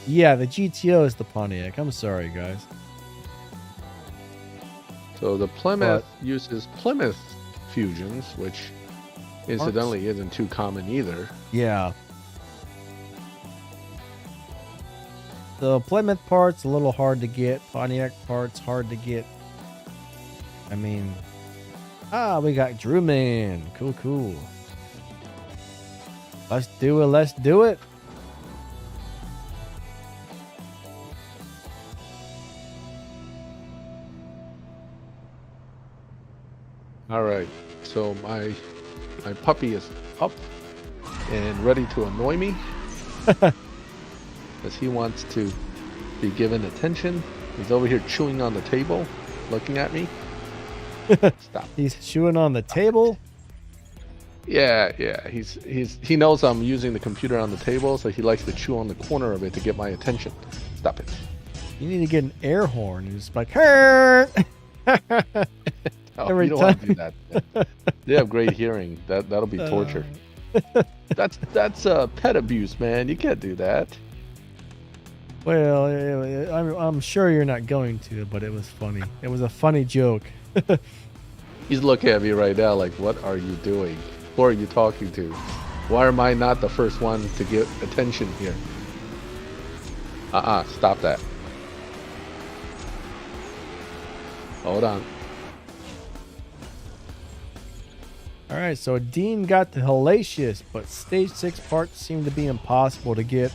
Speaker 1: Yeah, the GTO is the Pontiac. I'm sorry, guys.
Speaker 2: So the Plymouth uses Plymouth Fusions, which incidentally isn't too common either.
Speaker 1: Yeah. The Plymouth parts a little hard to get. Pontiac parts hard to get. I mean, we got Drew Man. Cool. Let's do it.
Speaker 2: All right. So my puppy is up and ready to annoy me because he wants to be given attention. He's over here chewing on the table, looking at me. Stop.
Speaker 1: He's chewing on the table.
Speaker 2: Yeah. He knows I'm using the computer on the table, so he likes to chew on the corner of it to get my attention. Stop it.
Speaker 1: You need to get an air horn. It's like, hey!
Speaker 2: No, you don't want to do that. They have great hearing. That'll be torture. That's pet abuse, man. You can't do that.
Speaker 1: Well, I'm sure you're not going to, but it was funny. It was a funny joke.
Speaker 2: He's looking at me right now like, what are you doing? Who are you talking to? Why am I not the first one to get attention here? Stop that. Hold on.
Speaker 1: All right, so Dean got the Hellacious, but Stage 6 parts seem to be impossible to get.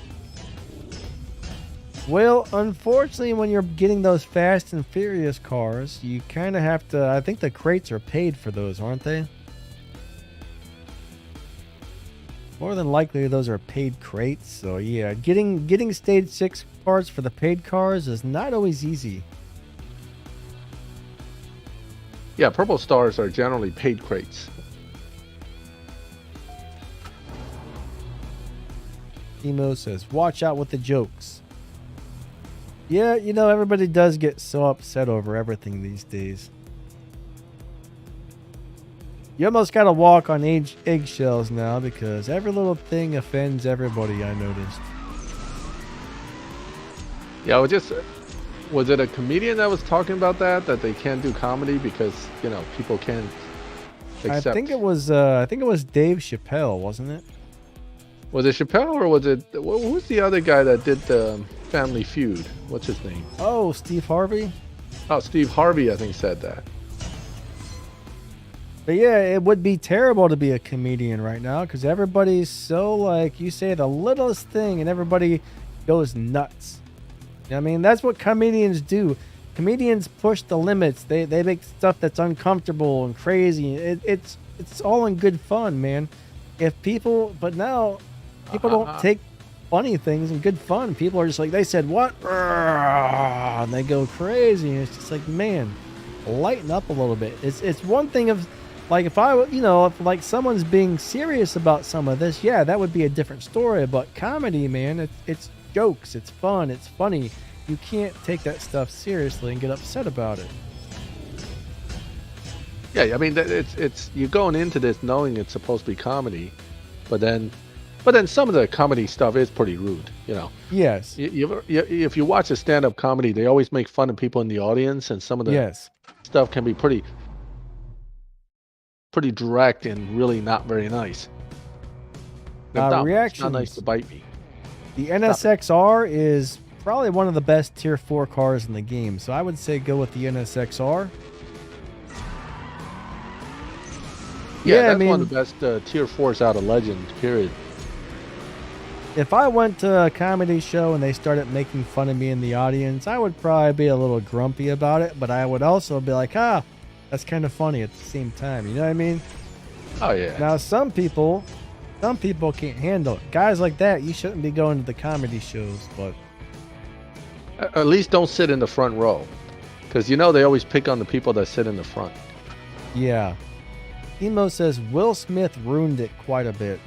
Speaker 1: Well, unfortunately, when you're getting those Fast and Furious cars, you kind of have to... I think the crates are paid for those, aren't they? More than likely, those are paid crates. So yeah, getting stage 6 parts for the paid cars is not always easy.
Speaker 2: Yeah, purple stars are generally paid crates.
Speaker 1: Emo says, watch out with the jokes. Yeah, you know, everybody does get so upset over everything these days. You almost gotta walk on eggshells now because every little thing offends everybody, I noticed.
Speaker 2: Yeah, was it a comedian that was talking about that they can't do comedy because, you know, people can't accept?
Speaker 1: I think it was Dave Chappelle, wasn't it?
Speaker 2: Was it Chappelle or was it who's the other guy that did the Family Feud? What's his name?
Speaker 1: Oh, Steve Harvey?
Speaker 2: Oh, Steve Harvey, I think, said that.
Speaker 1: But yeah, it would be terrible to be a comedian right now because everybody's so, like, you say the littlest thing and everybody goes nuts. You know what I mean? That's what comedians do. Comedians push the limits. They make stuff that's uncomfortable and crazy. It's all in good fun, man. But now people don't take funny things and good fun. People are just like, they said what? And they go crazy. And it's just like, man, lighten up a little bit. It's one thing of, like, if like someone's being serious about some of this, yeah, that would be a different story. But comedy, man, it's jokes, it's fun, it's funny. You can't take that stuff seriously and get upset about it.
Speaker 2: Yeah, I mean, it's you're going into this knowing it's supposed to be comedy, but then some of the comedy stuff is pretty rude, you know.
Speaker 1: Yes.
Speaker 2: If you watch a stand-up comedy, they always make fun of people in the audience, and some of the stuff can be pretty direct and really not very nice.
Speaker 1: Reactions.
Speaker 2: It's not nice to bite me.
Speaker 1: The NSXR is probably one of the best tier 4 cars in the game, so I would say go with the NSXR.
Speaker 2: Yeah, that's one of the best tier 4s out of Legends, period.
Speaker 1: If I went to a comedy show and they started making fun of me in the audience, I would probably be a little grumpy about it, but I would also be like, that's kind of funny at the same time. You know what I mean?
Speaker 2: Oh, yeah.
Speaker 1: Now, some people can't handle it. Guys like that, you shouldn't be going to the comedy shows, but...
Speaker 2: At least don't sit in the front row. Because, you know, they always pick on the people that sit in the front.
Speaker 1: Yeah. Emo says Will Smith ruined it quite a bit.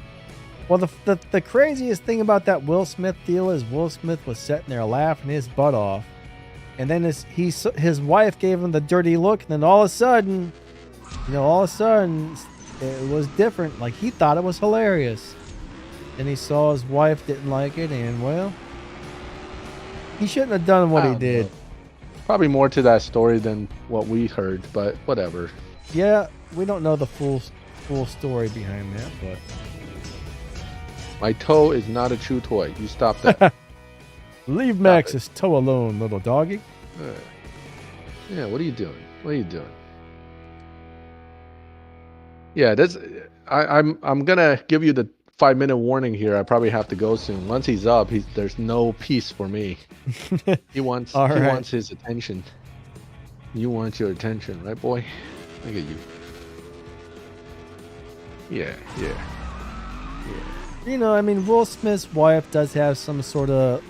Speaker 1: Well, the craziest thing about that Will Smith deal is Will Smith was sitting there laughing his butt off, and then his wife gave him the dirty look, and then all of a sudden, it was different. Like, he thought it was hilarious, and he saw his wife didn't like it, and well, he shouldn't have done what he did.
Speaker 2: Probably more to that story than what we heard, but whatever.
Speaker 1: Yeah. We don't know the full story behind that, but...
Speaker 2: My toe is not a chew toy. You stop that.
Speaker 1: Leave Max's toe alone, little doggy.
Speaker 2: Yeah, what are you doing? What are you doing? Yeah, I'm gonna give you the 5-minute warning here. I probably have to go soon. Once he's up, there's no peace for me. He wants his attention. You want your attention, right, boy? Look at you. Yeah.
Speaker 1: You know, I mean, Will Smith's wife does have some sort of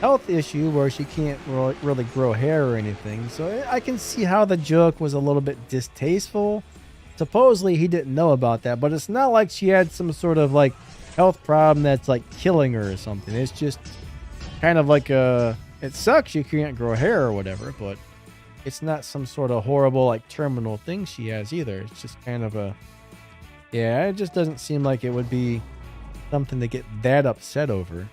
Speaker 1: health issue where she can't really grow hair or anything. So I can see how the joke was a little bit distasteful. Supposedly he didn't know about that, but it's not like she had some sort of like health problem that's like killing her or something. It's just kind of like it sucks you can't grow hair or whatever, but it's not some sort of horrible like terminal thing she has either. It's just kind of it just doesn't seem like it would be something to get that upset over.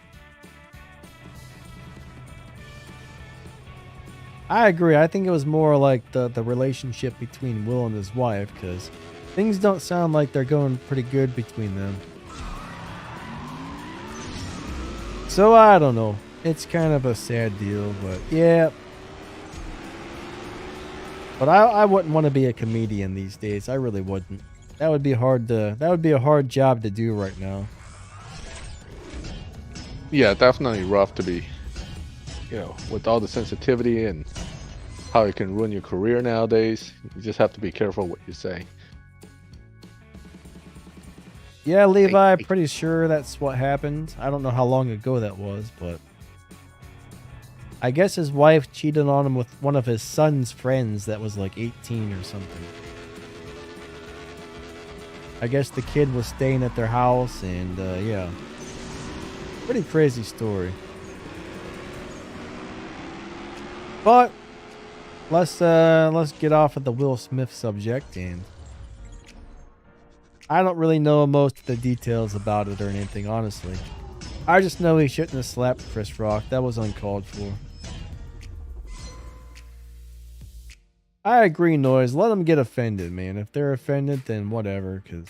Speaker 1: I agree. I think it was more like the relationship between Will and his wife, because things don't sound like they're going pretty good between them. So I don't know. It's kind of a sad deal, but yeah. But I wouldn't want to be a comedian these days. I really wouldn't. That would be a hard job to do right now.
Speaker 2: Yeah, definitely rough to be, with all the sensitivity and how it can ruin your career nowadays. You just have to be careful what you say.
Speaker 1: Yeah, Levi, pretty sure that's what happened. I don't know how long ago that was, but I guess his wife cheated on him with one of his son's friends that was like 18 or something. I guess the kid was staying at their house, and yeah, pretty crazy story. But let's get off of the Will Smith subject, and I don't really know most of the details about it or anything, honestly. I just know he shouldn't have slapped Chris Rock. That was uncalled for. I agree, Noise. Let them get offended, man. If they're offended, then whatever, because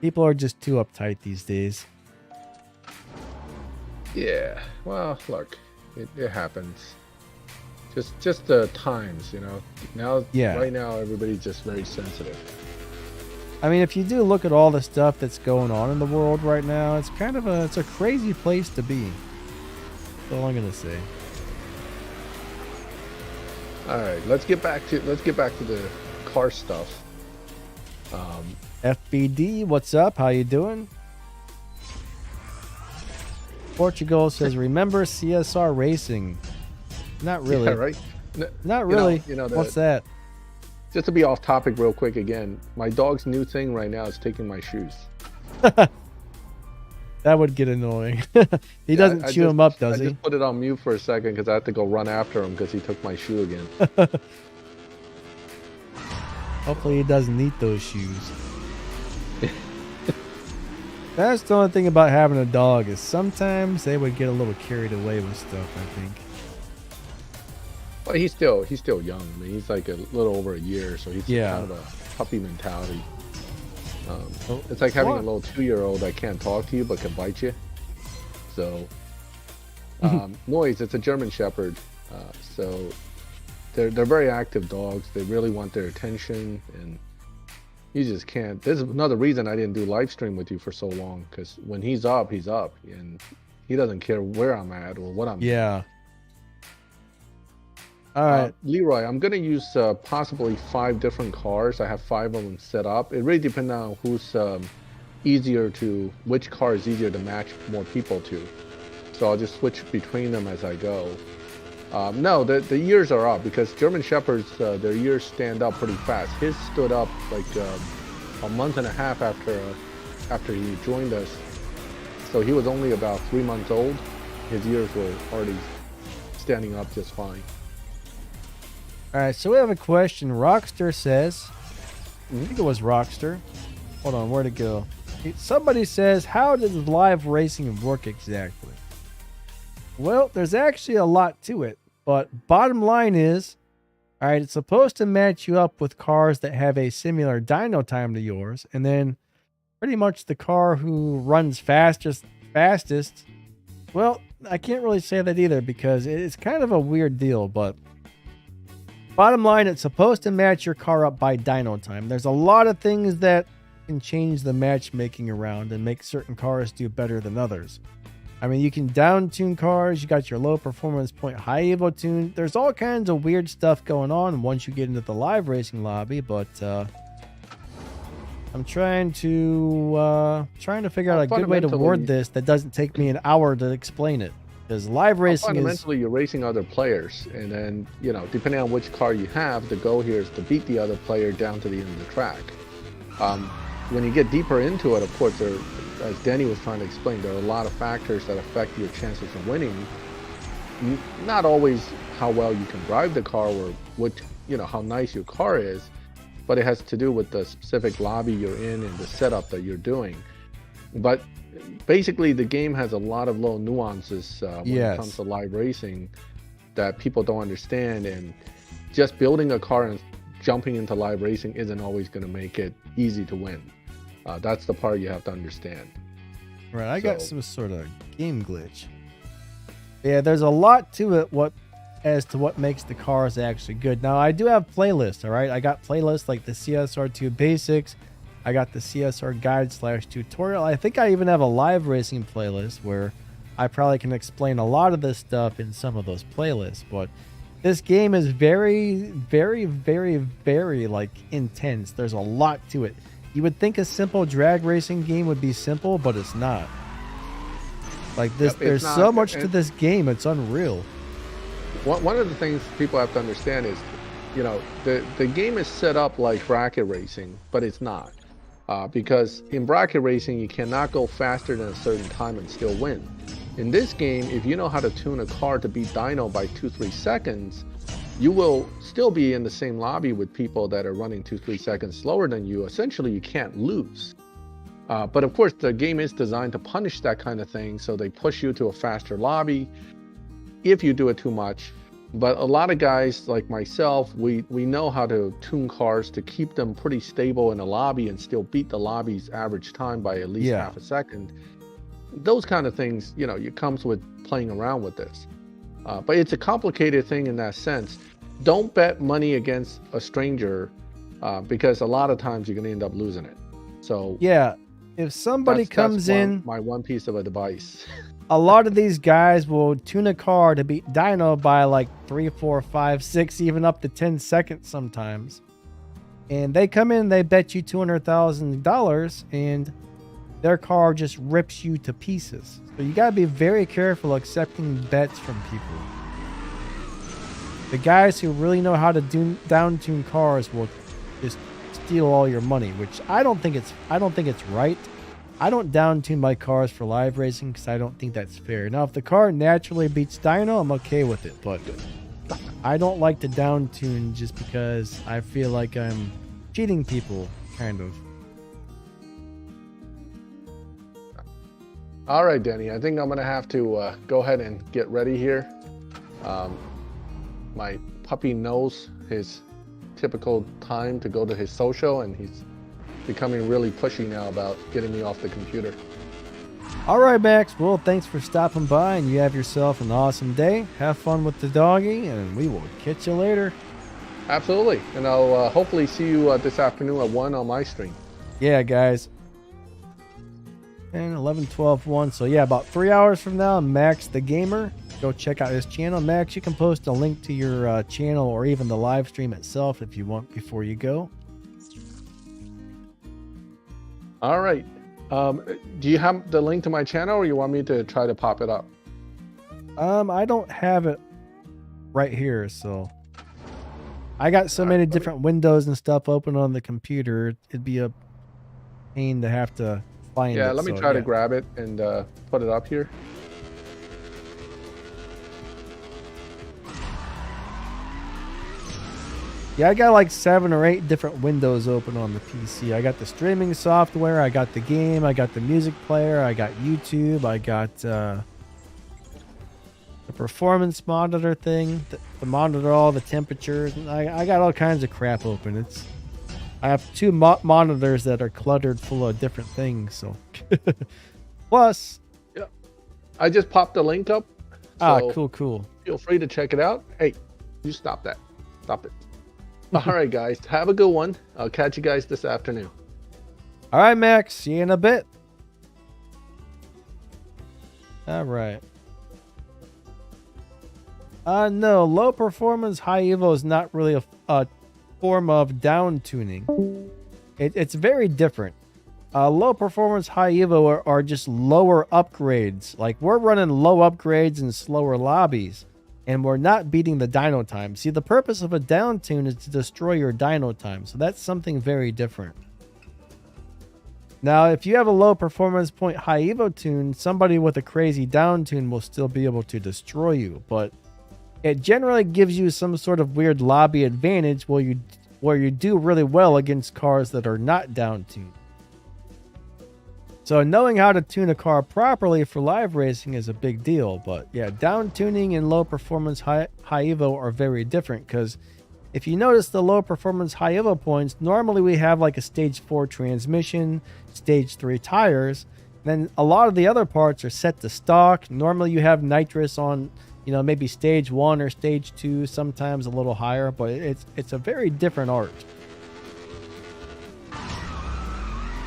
Speaker 1: people are just too uptight these days.
Speaker 2: Yeah, well, look, it happens. Just the times, you know. Now, yeah. Right now, everybody's just very sensitive.
Speaker 1: I mean, if you do look at all the stuff that's going on in the world right now, it's kind of a crazy place to be. That's all I'm gonna say.
Speaker 2: All right, let's get back to the car stuff.
Speaker 1: FBD, what's up? How you doing? Portugal says, remember CSR racing? Not really.
Speaker 2: Yeah, right?
Speaker 1: Not really. What's that?
Speaker 2: Just to be off topic real quick again, my dog's new thing right now is taking my shoes.
Speaker 1: That would get annoying. He doesn't chew him up, does he?
Speaker 2: I just put it on mute for a second because I had to go run after him because he took my shoe again.
Speaker 1: Hopefully he doesn't eat those shoes. That's the only thing about having a dog is sometimes they would get a little carried away with stuff, I think.
Speaker 2: Well, he's still young. I mean, he's like a little over a year, so he's kind of a puppy mentality. It's like having a little 2-year-old that can't talk to you but can bite you. So, Noise, it's a German Shepherd. So they're very active dogs. They really want their attention, and you just can't. This is another reason I didn't do live stream with you for so long, because when he's up, and he doesn't care where I'm at or what I'm doing.
Speaker 1: Yeah. All right,
Speaker 2: Leroy, I'm going to use possibly 5 different cars. I have 5 of them set up. It really depends on which car is easier to match more people to. So I'll just switch between them as I go. No, the ears are up because German Shepherds, their ears stand up pretty fast. His stood up like a month and a half after he joined us. So he was only about 3 months old. His ears were already standing up just fine.
Speaker 1: All right, so we have a question. Rockster says, I think it was Rockster. Hold on, where'd it go? Somebody says, how does live racing work exactly? Well, there's actually a lot to it, but bottom line is, all right, it's supposed to match you up with cars that have a similar dyno time to yours, and then pretty much the car who runs fastest, well, I can't really say that either because it's kind of a weird deal, but bottom line, it's supposed to match your car up by dyno time. There's a lot of things that can change the matchmaking around and make certain cars do better than others. I mean, you can down tune cars. You got your low performance point, high evo tune. There's all kinds of weird stuff going on once you get into the live racing lobby, but I'm trying to figure out a good way to word this that doesn't take me an hour to explain it. Because live racing
Speaker 2: fundamentally, you're racing other players, and then, depending on which car you have, the goal here is to beat the other player down to the end of the track. When you get deeper into it, of course, as Danny was trying to explain, there are a lot of factors that affect your chances of winning. Not always how well you can drive the car or how nice your car is, but it has to do with the specific lobby you're in and the setup that you're doing. But basically, the game has a lot of little nuances when it comes to live racing that people don't understand, and just building a car and jumping into live racing isn't always going to make it easy to win. That's the part you have to understand.
Speaker 1: Right, I got some sort of game glitch. Yeah, there's a lot to it as to what makes the cars actually good. Now, I do have playlists, all right? I got playlists like the CSR2 Basics. I got the CSR Guide/Tutorial. I think I even have a live racing playlist where I probably can explain a lot of this stuff in some of those playlists. But this game is very, very, very, very intense. There's a lot to it. You would think a simple drag racing game would be simple, but it's not. Like this, there's so much to this game. It's unreal.
Speaker 2: One of the things people have to understand is, you know, the game is set up like bracket racing, but it's not. Because in bracket racing, you cannot go faster than a certain time and still win. In this game, if you know how to tune a car to beat Dyno by 2-3 seconds, you will still be in the same lobby with people that are running 2-3 seconds slower than you. Essentially, you can't lose. But of course, the game is designed to punish that kind of thing, so they push you to a faster lobby if you do it too much. But a lot of guys like myself, we know how to tune cars to keep them pretty stable in a lobby and still beat the lobby's average time by at least half a second. Those kind of things, you know, it comes with playing around with this. But it's a complicated thing in that sense. Don't bet money against a stranger because a lot of times you're going to end up losing it. So
Speaker 1: yeah, if somebody comes in,
Speaker 2: my one piece of advice.
Speaker 1: A lot of these guys will tune a car to beat Dyno by like 3, 4, 5, 6, even up to 10 seconds sometimes. And they come in, they bet you $200,000 and their car just rips you to pieces. So you got to be very careful accepting bets from people. The guys who really know how to down tune cars will just steal all your money, which I don't think it's right. I don't down tune my cars for live racing because I don't think that's fair. Now, if the car naturally beats Dyno, I'm okay with it, but I don't like to down tune just because I feel like I'm cheating people, kind of.
Speaker 2: All right, Danny, I think I'm going to have to go ahead and get ready here. My puppy knows his typical time to go to his social, and he's becoming really pushy now about getting me off the computer.
Speaker 1: All right, Max. Well, thanks for stopping by, and you have yourself an awesome day. Have fun with the doggy, and we will catch you later.
Speaker 2: Absolutely. And I'll hopefully see you this afternoon at 1 on my stream.
Speaker 1: Yeah, guys. And 11, 12, 1. So, yeah, about 3 hours from now, Max the Gamer. Go check out his channel. Max, you can post a link to your channel or even the live stream itself if you want before you go.
Speaker 2: All right. Do you have the link to my channel, or you want me to try to pop it up?
Speaker 1: I don't have it right here, so I got so many different windows and stuff open on the computer. It'd be a pain to have to find it.
Speaker 2: Yeah, let me try to grab it and put it up here.
Speaker 1: Yeah, I got like 7 or 8 different windows open on the PC. I got the streaming software, I got the game, I got the music player, I got YouTube, I got the performance monitor thing, to monitor all the temperatures. I got all kinds of crap open. I have 2 monitors that are cluttered full of different things. So, plus,
Speaker 2: yeah, I just popped the link up. So
Speaker 1: cool.
Speaker 2: Feel free to check it out. Hey, you stop that. Stop it. All right, guys. Have a good one. I'll catch you guys this afternoon.
Speaker 1: All right, Max. See you in a bit. All right. No, low performance high evo is not really a form of down tuning. It's very different. Low performance high evo are just lower upgrades. Like, we're running low upgrades and slower lobbies, and we're not beating the dyno time. See, the purpose of a down tune is to destroy your dyno time, so that's something very different. Now, if you have a low performance point high evo tune, somebody with a crazy down tune will still be able to destroy you, but it generally gives you some sort of weird lobby advantage where you do really well against cars that are not down tuned. So knowing how to tune a car properly for live racing is a big deal. But yeah, down tuning and low performance high evo are very different, because if you notice the low performance high evo points, normally we have like a stage 4 transmission, stage 3 tires. Then a lot of the other parts are set to stock. Normally you have nitrous on, maybe stage 1 or stage 2, sometimes a little higher, but it's a very different art.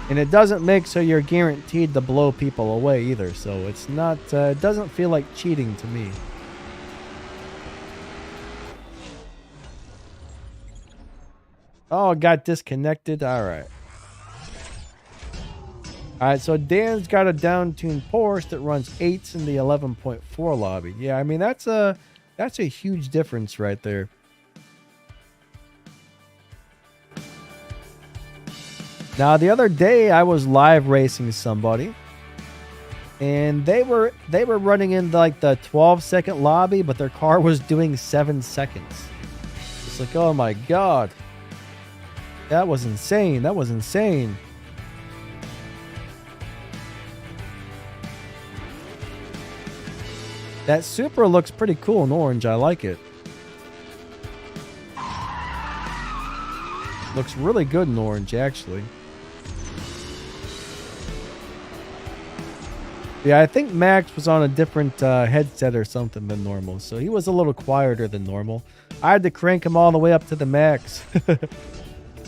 Speaker 1: And it doesn't make so you're guaranteed to blow people away either. So it's not, it doesn't feel like cheating to me. Oh, it got disconnected. All right. All right, so Dan's got a down-tuned Porsche that runs 8s in the 11.4 lobby. Yeah, I mean, that's a huge difference right there. Now, the other day, I was live racing somebody, and they were running in like the 12-second lobby, but their car was doing 7 seconds. It's like, oh my God. That was insane. That was insane. That Supra looks pretty cool in orange. I like it. Looks really good in orange, actually. Yeah, I think Max was on a different headset or something than normal, so he was a little quieter than normal. I had to crank him all the way up to the max.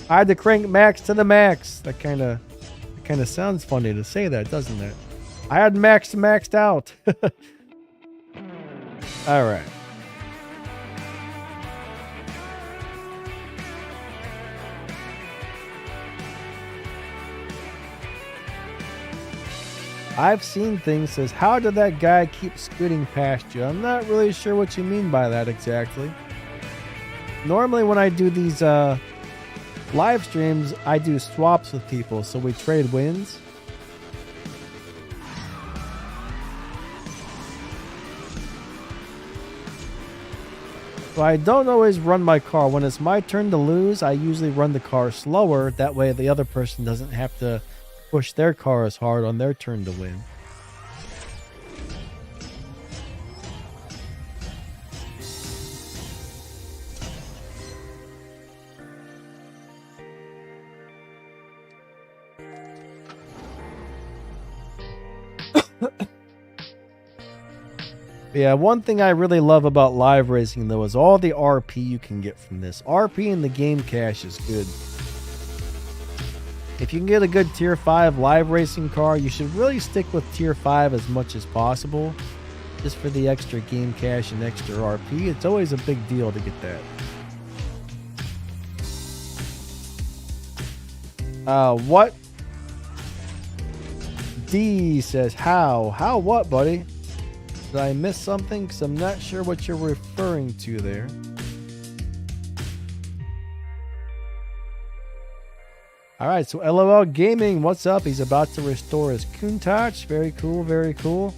Speaker 1: I had to crank Max to the max. That kind of sounds funny to say that, doesn't it? I had Max maxed out. All right. I've seen things says, how did that guy keep scooting past you? I'm not really sure what you mean by that exactly. Normally when I do these live streams, I do swaps with people, so we trade wins. So I don't always run my car. When it's my turn to lose, I usually run the car slower. That way the other person doesn't have to push their car as hard on their turn to win. Yeah, one thing I really love about live racing, though, is all the RP you can get from this. RP in the game cache is good. If you can get a good Tier 5 live racing car, you should really stick with Tier 5 as much as possible. Just for the extra game cache and extra RP. It's always a big deal to get that. What? D says, how? How what, buddy? Did I miss something? Because I'm not sure what you're referring to there. Alright, so LOL Gaming, what's up? He's about to restore his Countach. Very cool, very cool.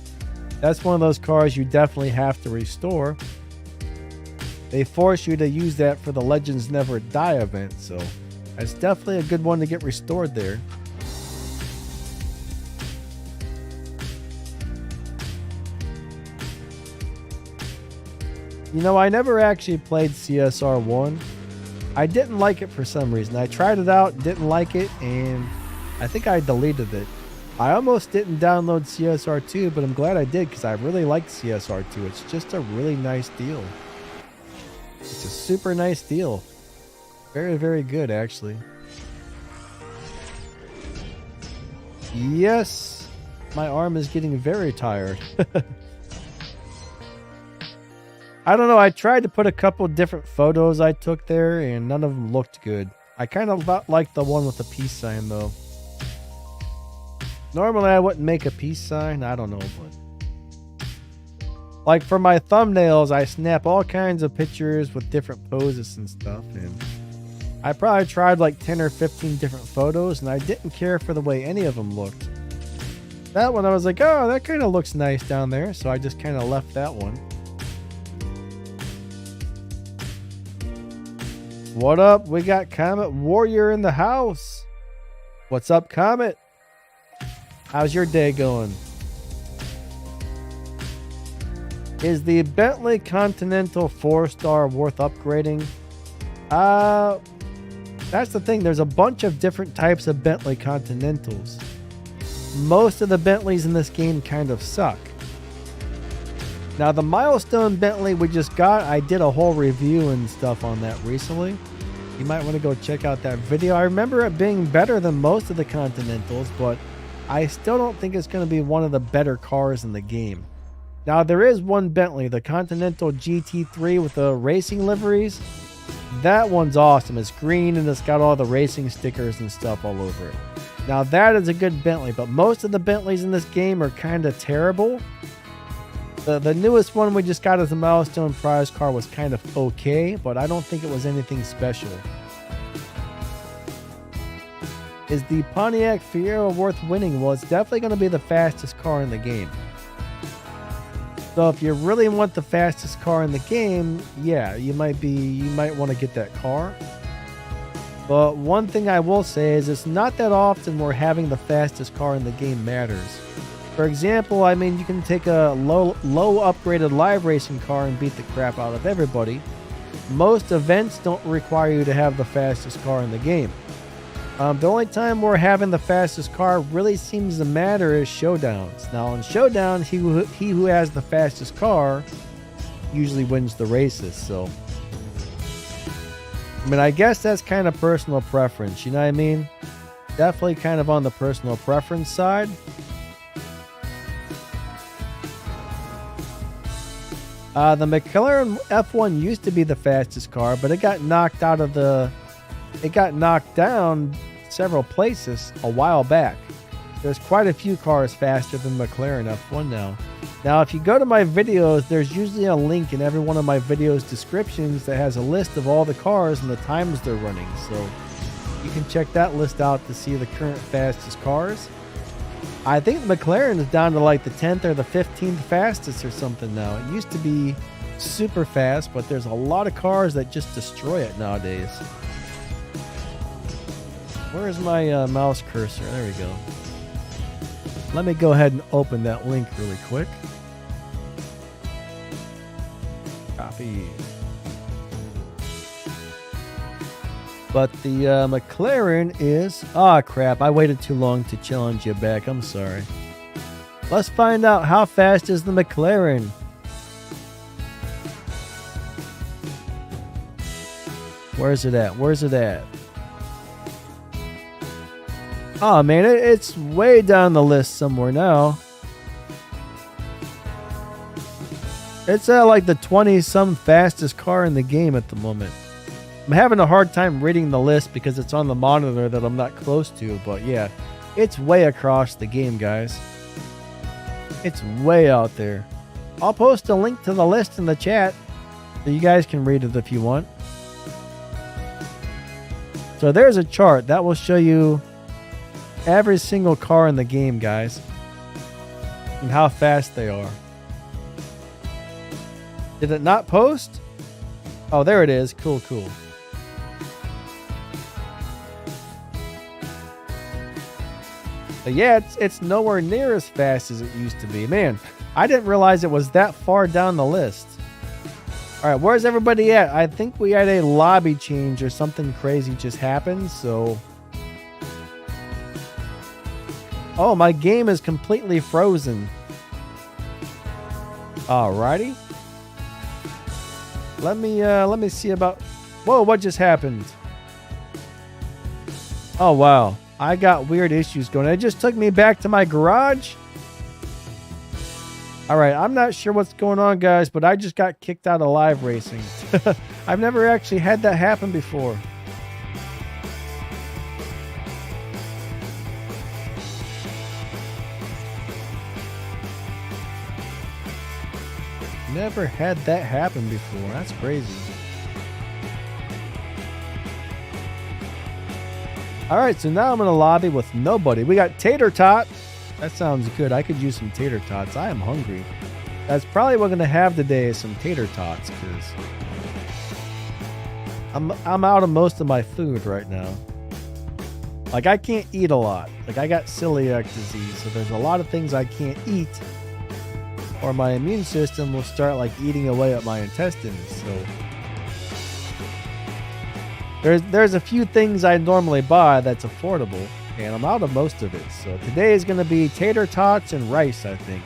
Speaker 1: That's one of those cars you definitely have to restore. They force you to use that for the Legends Never Die event, so that's definitely a good one to get restored there. You know, I never actually played CSR1. I didn't like it for some reason. I tried it out, didn't like it, and I think I deleted it. I almost didn't download CSR2, but I'm glad I did because I really like CSR2. It's just a really nice deal. It's a super nice deal. Very, very good, actually. Yes, my arm is getting very tired. I don't know, I tried to put a couple different photos I took there, and none of them looked good. I kind of like the one with the peace sign, though. Normally, I wouldn't make a peace sign. I don't know, but... like, for my thumbnails, I snap all kinds of pictures with different poses and stuff, and... I probably tried like 10 or 15 different photos, and I didn't care for the way any of them looked. That one, I was like, oh, that kind of looks nice down there, so I just kind of left that one. What up? We got Comet Warrior in the house. What's up, Comet? How's your day going? Is the Bentley Continental 4-star worth upgrading? That's the thing. There's a bunch of different types of Bentley Continentals. Most of the Bentleys in this game kind of suck. Now, the Milestone Bentley we just got, I did a whole review and stuff on that recently. You might want to go check out that video. I remember it being better than most of the Continentals, but I still don't think it's going to be one of the better cars in the game. Now, there is one Bentley, the Continental GT3 with the racing liveries. That one's awesome. It's green and it's got all the racing stickers and stuff all over it. Now that is a good Bentley, but most of the Bentleys in this game are kind of terrible. The newest one we just got as a Milestone prize car was kind of okay, but I don't think it was anything special. Is the Pontiac Fiero worth winning? Well, it's definitely going to be the fastest car in the game. So if you really want the fastest car in the game, yeah, you might want to get that car. But one thing I will say is it's not that often where having the fastest car in the game matters. For example, I mean, you can take a low upgraded live racing car and beat the crap out of everybody. Most events don't require you to have the fastest car in the game. The only time where having the fastest car really seems to matter is showdowns. Now in showdown, he who has the fastest car usually wins the races. So, I mean, I guess that's kind of personal preference. You know what I mean? Definitely kind of on the personal preference side. The McLaren F1 used to be the fastest car, but it got knocked down several places a while back. There's quite a few cars faster than McLaren F1 now. Now, if you go to my videos, there's usually a link in every one of my videos descriptions that has a list of all the cars and the times they're running. So you can check that list out to see the current fastest cars. I think McLaren is down to like the 10th or the 15th fastest or something now. It used to be super fast, but there's a lot of cars that just destroy it nowadays. Where's my mouse cursor? There we go. Let me go ahead and open that link really quick. Copy. But the McLaren is... Ah, crap. I waited too long to challenge you back. I'm sorry. Let's find out how fast is the McLaren. Where's it at? Where's it at? Oh, man. It's way down the list somewhere now. It's at like the 20-some fastest car in the game at the moment. I'm having a hard time reading the list because it's on the monitor that I'm not close to. But yeah, it's way across the game, guys. It's way out there. I'll post a link to the list in the chat so you guys can read it if you want. So there's a chart that will show you every single car in the game, guys, and how fast they are. Did it not post? Oh, there it is. Cool, cool. But yeah, it's nowhere near as fast as it used to be. Man, I didn't realize it was that far down the list. All right, where's everybody at? I think we had a lobby change or something crazy just happened, so... Oh, my game is completely frozen. Alrighty. Let me see about... Whoa, what just happened? Oh, wow. I got weird issues going. It just took me back to my garage. Alright, I'm not sure what's going on, guys, but I just got kicked out of live racing. I've never actually had that happen before. Never had that happen before. That's crazy. Alright, so now I'm in a lobby with nobody. We got Tater Tot. That sounds good. I could use some tater tots. I am hungry. That's probably what I'm going to have today is some tater tots because I'm out of most of my food right now. Like, I can't eat a lot. Like, I got celiac disease, so there's a lot of things I can't eat or my immune system will start, like, eating away at my intestines, so... There's a few things I normally buy that's affordable, and I'm out of most of it. So today is going to be tater tots and rice, I think.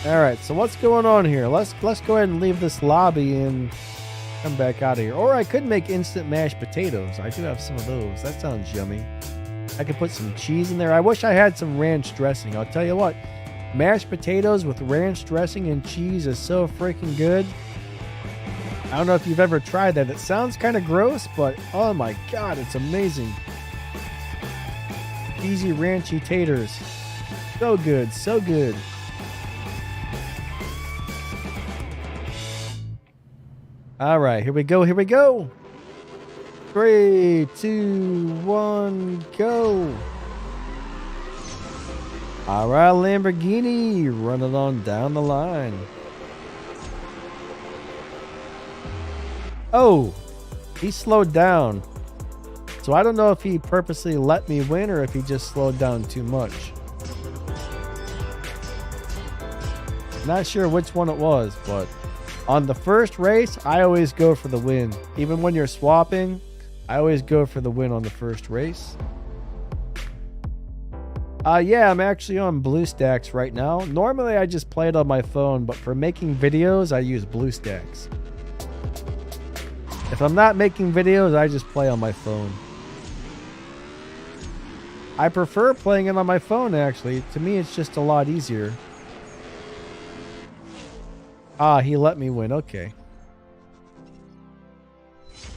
Speaker 1: All right, so what's going on here? Let's go ahead and leave this lobby and come back out of here. Or I could make instant mashed potatoes. I do have some of those. That sounds yummy. I could put some cheese in there. I wish I had some ranch dressing. I'll tell you what, mashed potatoes with ranch dressing and cheese is so freaking good. I don't know if you've ever tried that. It sounds kind of gross, but oh my god, it's amazing. Cheesy ranchy taters. So good, so good. All right, here we go, here we go. 3, 2, 1, go. All right, Lamborghini, running on down the line. Oh, he slowed down. So I don't know if he purposely let me win or if he just slowed down too much. Not sure which one it was, but on the first race, I always go for the win. Even when you're swapping, I always go for the win on the first race. Yeah, I'm actually on BlueStacks right now. Normally, I just play it on my phone, but for making videos, I use BlueStacks. If I'm not making videos, I just play on my phone. I prefer playing it on my phone, actually. To me, it's just a lot easier. He let me win. Okay.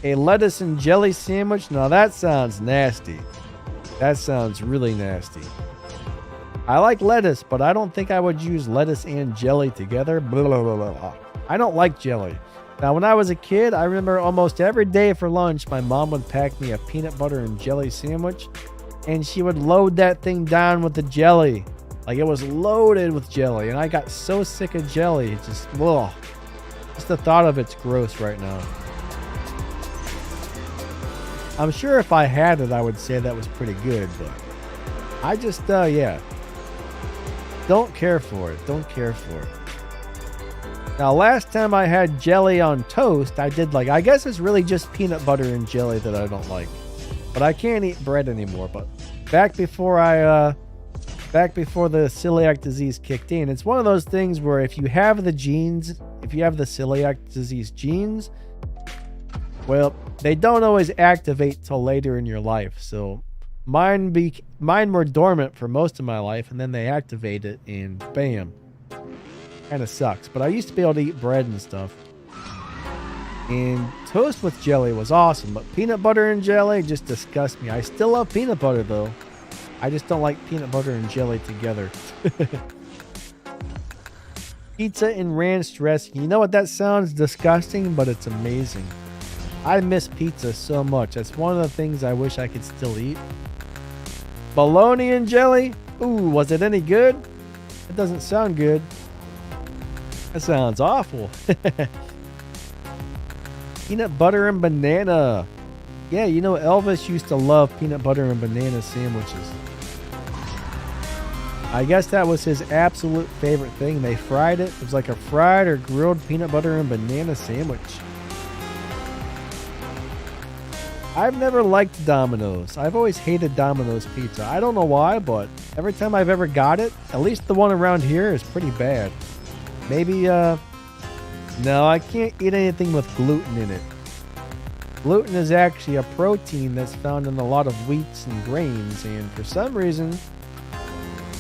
Speaker 1: A lettuce and jelly sandwich? Now that sounds nasty. That sounds really nasty. I like lettuce, but I don't think I would use lettuce and jelly together. Blah, blah, blah, blah. I don't like jelly. Now, when I was a kid, I remember almost every day for lunch, my mom would pack me a peanut butter and jelly sandwich, and she would load that thing down with the jelly. Like, it was loaded with jelly, and I got so sick of jelly. It's just, ugh. Just the thought of it's gross right now. I'm sure if I had it, I would say that was pretty good, but I just, yeah. Don't care for it. Don't care for it. Now, last time I had jelly on toast, I did like, I guess it's really just peanut butter and jelly that I don't like. But I can't eat bread anymore. But back before the celiac disease kicked in, it's one of those things where if you have the genes, if you have the celiac disease genes, well, they don't always activate till later in your life. So mine were dormant for most of my life, and then they activate it, and bam. Kind of sucks. But I used to be able to eat bread and stuff. And toast with jelly was awesome, but peanut butter and jelly just disgust me. I still love peanut butter, though. I just don't like peanut butter and jelly together. Pizza and ranch dressing. You know what? That sounds disgusting, but it's amazing. I miss pizza so much. That's one of the things I wish I could still eat. Bologna and jelly? Ooh, was it any good? It doesn't sound good. That sounds awful. Peanut butter and banana. Yeah, you know, Elvis used to love peanut butter and banana sandwiches. I guess that was his absolute favorite thing. They fried it. It was like a fried or grilled peanut butter and banana sandwich. I've never liked Domino's. I've always hated Domino's pizza. I don't know why, but every time I've ever got it, at least the one around here is pretty bad. Maybe, no, I can't eat anything with gluten in it. Gluten is actually a protein that's found in a lot of wheats and grains, and for some reason,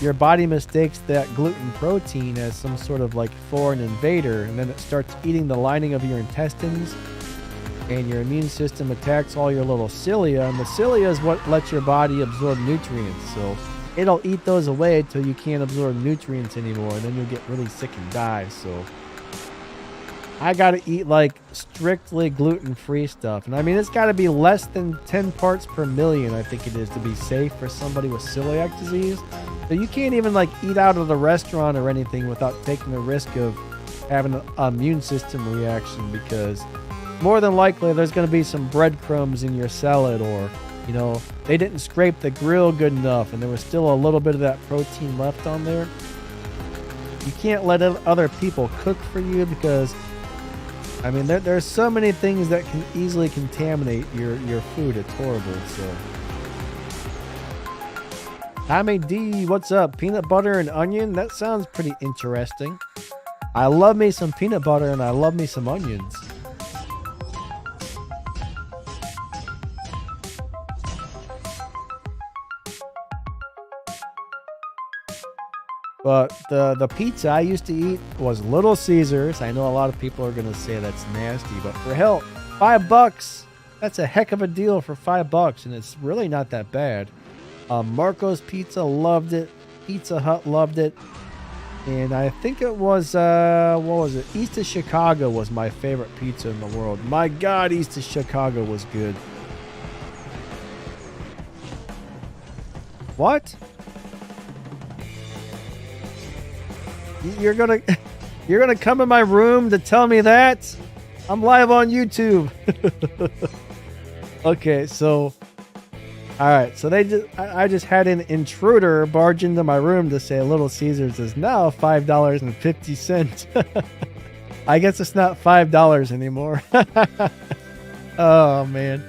Speaker 1: your body mistakes that gluten protein as some sort of like foreign invader, and then it starts eating the lining of your intestines, and your immune system attacks all your little cilia, and the cilia is what lets your body absorb nutrients, so it'll eat those away until you can't absorb nutrients anymore, and then you'll get really sick and die. So I gotta eat like strictly gluten-free stuff, and I mean, it's gotta be less than 10 parts per million, I think it is, to be safe for somebody with celiac disease. So you can't even like eat out of the restaurant or anything without taking the risk of having an immune system reaction, because more than likely there's going to be some breadcrumbs in your salad, or, you know, they didn't scrape the grill good enough and there was still a little bit of that protein left on there. You can't let other people cook for you, because, I mean, there's so many things that can easily contaminate your food. It's horrible. So, Tommy D, what's up? Peanut butter and onion? That sounds pretty interesting. I love me some peanut butter and I love me some onions. But the pizza I used to eat was Little Caesars. I know a lot of people are going to say that's nasty, but for hell, $5. That's a heck of a deal for $5, and it's really not that bad. Marco's Pizza loved it. Pizza Hut loved it. And I think it was, what was it? East of Chicago was my favorite pizza in the world. My God, East of Chicago was good. What? You're gonna come in my room to tell me that? I'm live on YouTube. Okay, so all right, so I just had an intruder barge into my room to say Little Caesars is now $5.50. I guess it's not $5 anymore. Oh man,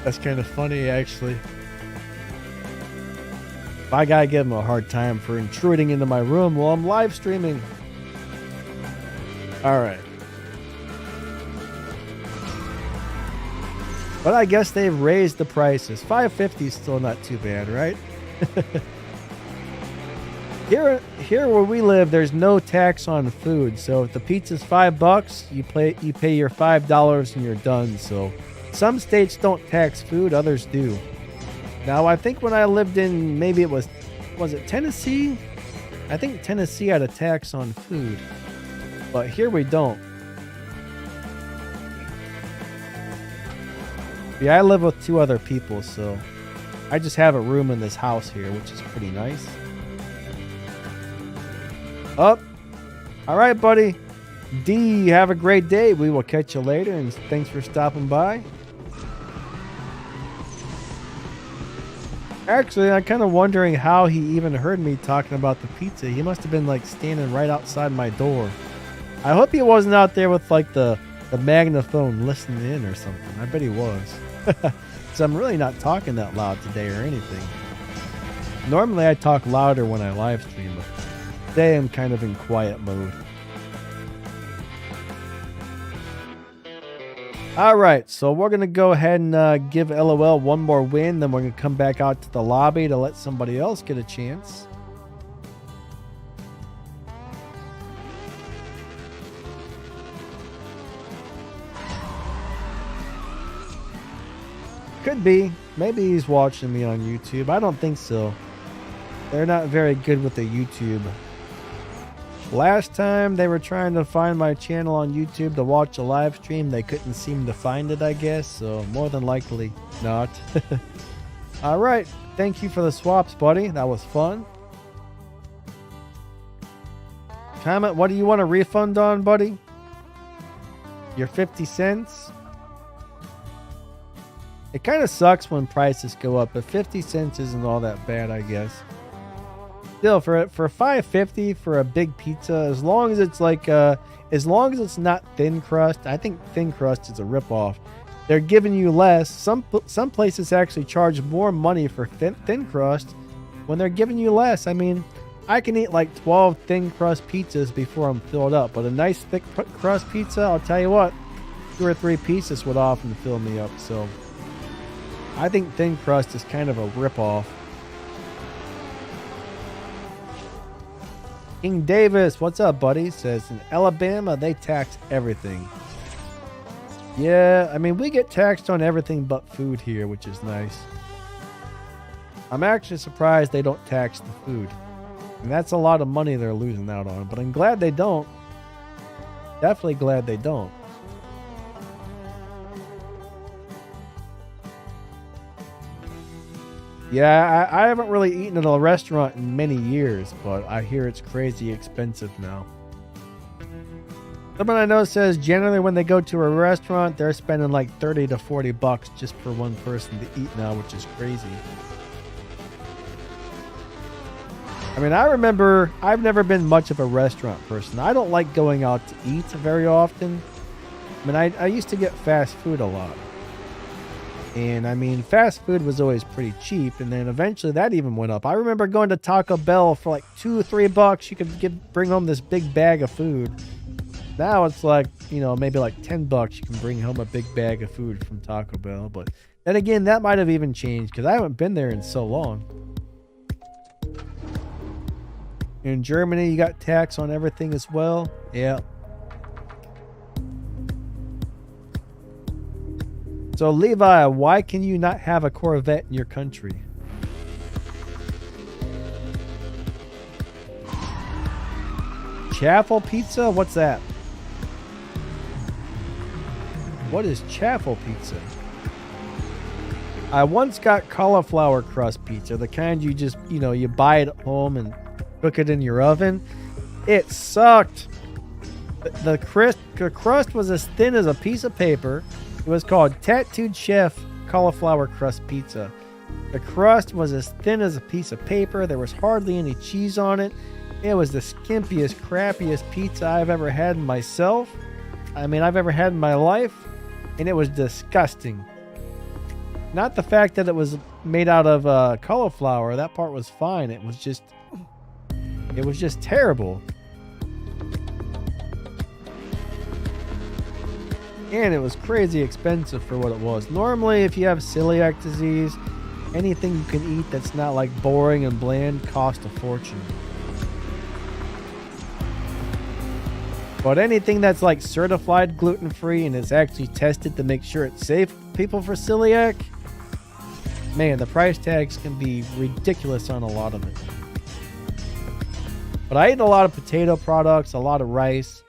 Speaker 1: that's kind of funny actually. I gotta give him a hard time for intruding into my room while I'm live streaming. All right. But I guess they've raised the prices. $5.50 is still not too bad, right? Here where we live, there's no tax on food. So if the pizza's $5, you pay your $5 and you're done. So some states don't tax food, others do. Now I think when I lived in, maybe it was it Tennessee? I think Tennessee had a tax on food. But here we don't. Yeah, I live with 2 other people, so I just have a room in this house here, which is pretty nice. Up. All right, buddy. D, have a great day. We will catch you later, and thanks for stopping by. Actually, I'm kind of wondering how he even heard me talking about the pizza. He must have been like standing right outside my door. I hope he wasn't out there with like the magnaphone listening in or something. I bet he was. So I'm really not talking that loud today or anything. Normally I talk louder when I live stream, but today I'm kind of in quiet mode. All right, so we're going to go ahead and give LOL one more win. Then we're going to come back out to the lobby to let somebody else get a chance. Could be. Maybe he's watching me on YouTube. I don't think so. They're not very good with the YouTube. Last time they were trying to find my channel on YouTube to watch a live stream, they couldn't seem to find it, I guess. So more than likely not. All right. Thank you for the swaps, buddy. That was fun. Comment, what do you want a refund on, buddy? Your 50 cents? It kind of sucks when prices go up, but 50 cents isn't all that bad, I guess. Still, for $5.50 for a big pizza, as long as it's like as long as it's not thin crust, I think thin crust is a ripoff. They're giving you less. Some places actually charge more money for thin crust when they're giving you less. I mean, I can eat like 12 thin crust pizzas before I'm filled up, but a nice thick crust pizza, I'll tell you what, 2 or 3 pieces would often fill me up. So I think thin crust is kind of a ripoff. King Davis, what's up, buddy? Says in Alabama, they tax everything. Yeah, I mean, we get taxed on everything but food here, which is nice. I'm actually surprised they don't tax the food. And that's a lot of money they're losing out on, but I'm glad they don't. Definitely glad they don't. Yeah, I haven't really eaten at a restaurant in many years, but I hear it's crazy expensive now. Someone I know says generally when they go to a restaurant, they're spending like 30 to 40 bucks just for one person to eat now, which is crazy. I mean, I remember I've never been much of a restaurant person. I don't like going out to eat very often. I mean, I used to get fast food a lot. And I mean, fast food was always pretty cheap, and then eventually that even went up. I remember going to Taco Bell for like $2 or $3. You could bring home this big bag of food. Now it's like, you know, maybe like $10. You can bring home a big bag of food from Taco Bell. But then again, that might have even changed because I haven't been there in so long. In Germany, you got tax on everything as well. Yeah. So Levi, why can you not have a Corvette in your country? Chaffle pizza? What's that? What is chaffle pizza? I once got cauliflower crust pizza, the kind you just, you buy it at home and cook it in your oven. It sucked. The crust was as thin as a piece of paper. It was called Tattooed Chef Cauliflower Crust Pizza. The crust was as thin as a piece of paper. There was hardly any cheese on it. It was the skimpiest, crappiest pizza I've ever had myself. I've ever had in my life. And it was disgusting. Not the fact that it was made out of cauliflower. That part was fine. It was just terrible. And it was crazy expensive for what it was. Normally, if you have celiac disease, anything you can eat that's not like boring and bland costs a fortune. But anything that's like certified gluten-free and is actually tested to make sure it's safe for people for celiac, man, the price tags can be ridiculous on a lot of it. But I eat a lot of potato products, a lot of rice.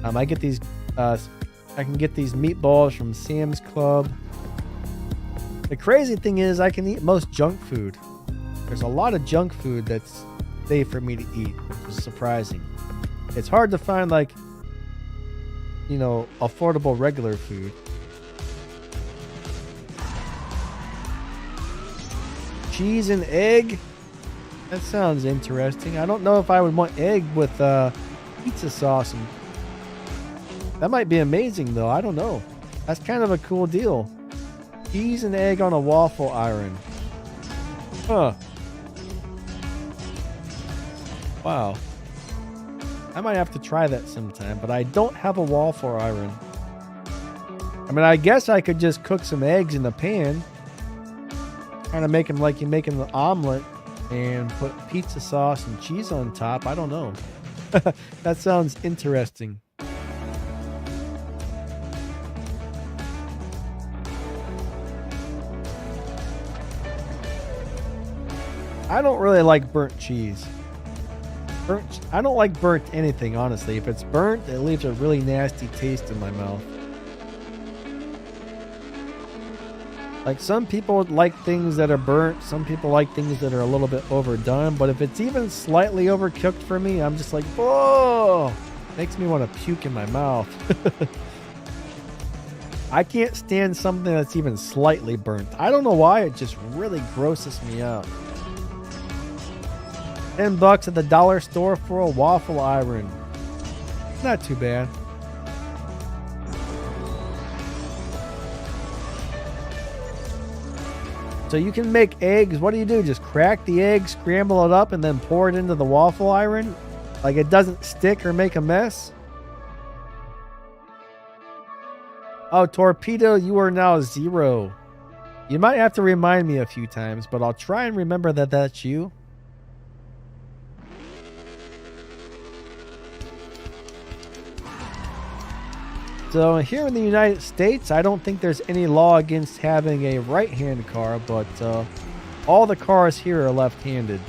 Speaker 1: I get these. I can get these meatballs from Sam's Club. The crazy thing is, I can eat most junk food. There's a lot of junk food that's safe for me to eat, which is surprising. It's hard to find affordable regular food. Cheese and egg? That sounds interesting. I don't know if I would want egg with pizza sauce. And that might be amazing, though. I don't know. That's kind of a cool deal. Cheese and egg on a waffle iron. Huh. Wow. I might have to try that sometime, but I don't have a waffle iron. I guess I could just cook some eggs in the pan. Kind of make them like you're making an omelet and put pizza sauce and cheese on top. I don't know. That sounds interesting. I don't really like burnt cheese. I don't like burnt anything, honestly. If it's burnt, it leaves a really nasty taste in my mouth. Like, some people like things that are burnt. Some people like things that are a little bit overdone. But if it's even slightly overcooked for me, I'm just like, oh! Makes me want to puke in my mouth. I can't stand something that's even slightly burnt. I don't know why. It just really grosses me out. $10 at the dollar store for a waffle iron. Not too bad. So you can make eggs. What do? Just crack the egg, scramble it up, and then pour it into the waffle iron? Like it doesn't stick or make a mess? Oh, Torpedo, you are now 0. You might have to remind me a few times, but I'll try and remember that that's you. So here in the United States, I don't think there's any law against having a right-hand car, but all the cars here are left-handed.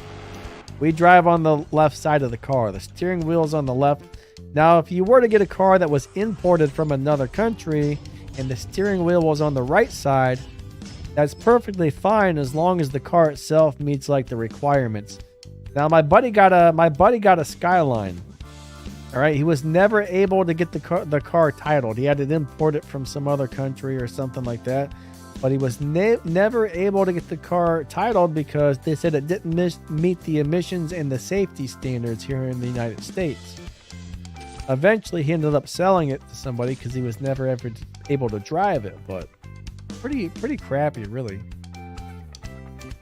Speaker 1: We drive on the left side of the car. The steering wheel's on the left. Now, if you were to get a car that was imported from another country and the steering wheel was on the right side, that's perfectly fine as long as the car itself meets like the requirements. Now, my buddy got a Skyline. All right, he was never able to get the car titled. He had to import it from some other country or something like that. But he was never able to get the car titled because they said it didn't meet the emissions and the safety standards here in the United States. Eventually, he ended up selling it to somebody because he was never ever able to drive it. But pretty crappy, really.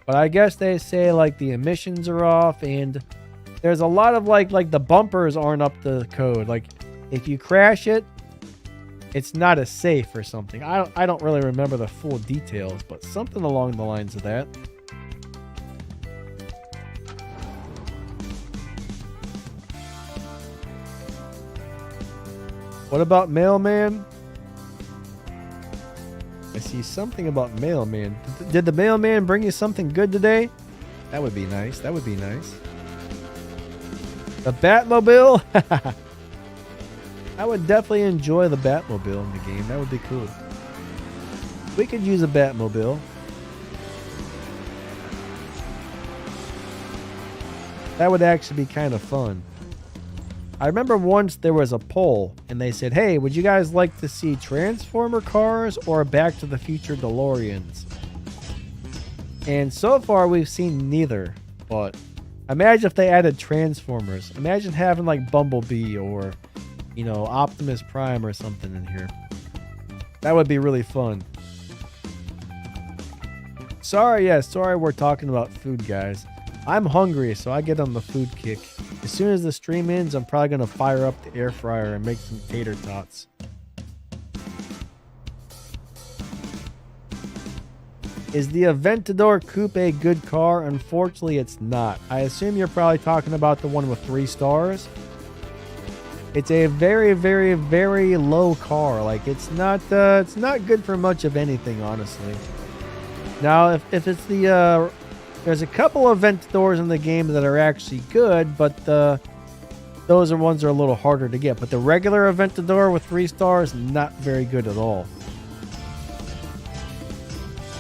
Speaker 1: But I guess they say like the emissions are off, and there's a lot of like the bumpers aren't up to code. Like if you crash it, it's not as safe or something. I don't really remember the full details, but something along the lines of that. What about Mailman? I see something about Mailman. Did the Mailman bring you something good today? That would be nice. That would be nice. The Batmobile? I would definitely enjoy the Batmobile in the game. That would be cool. We could use a Batmobile. That would actually be kind of fun. I remember once there was a poll and they said, hey, would you guys like to see Transformer cars or Back to the Future DeLoreans? And so far we've seen neither, but imagine if they added Transformers. Imagine having like Bumblebee or, you know, Optimus Prime or something in here. That would be really fun. Sorry we're talking about food, guys. I'm hungry, so I get on the food kick. As soon as the stream ends, I'm probably going to fire up the air fryer and make some tater tots. Is the Aventador Coupe a good car? Unfortunately, it's not. I assume you're probably talking about the one with 3 stars. It's a very, very, very low car. Like, it's not good for much of anything, honestly. Now, if it's the... there's a couple of Aventadors in the game that are actually good, but those are ones that are a little harder to get. But the regular Aventador with 3 stars, not very good at all.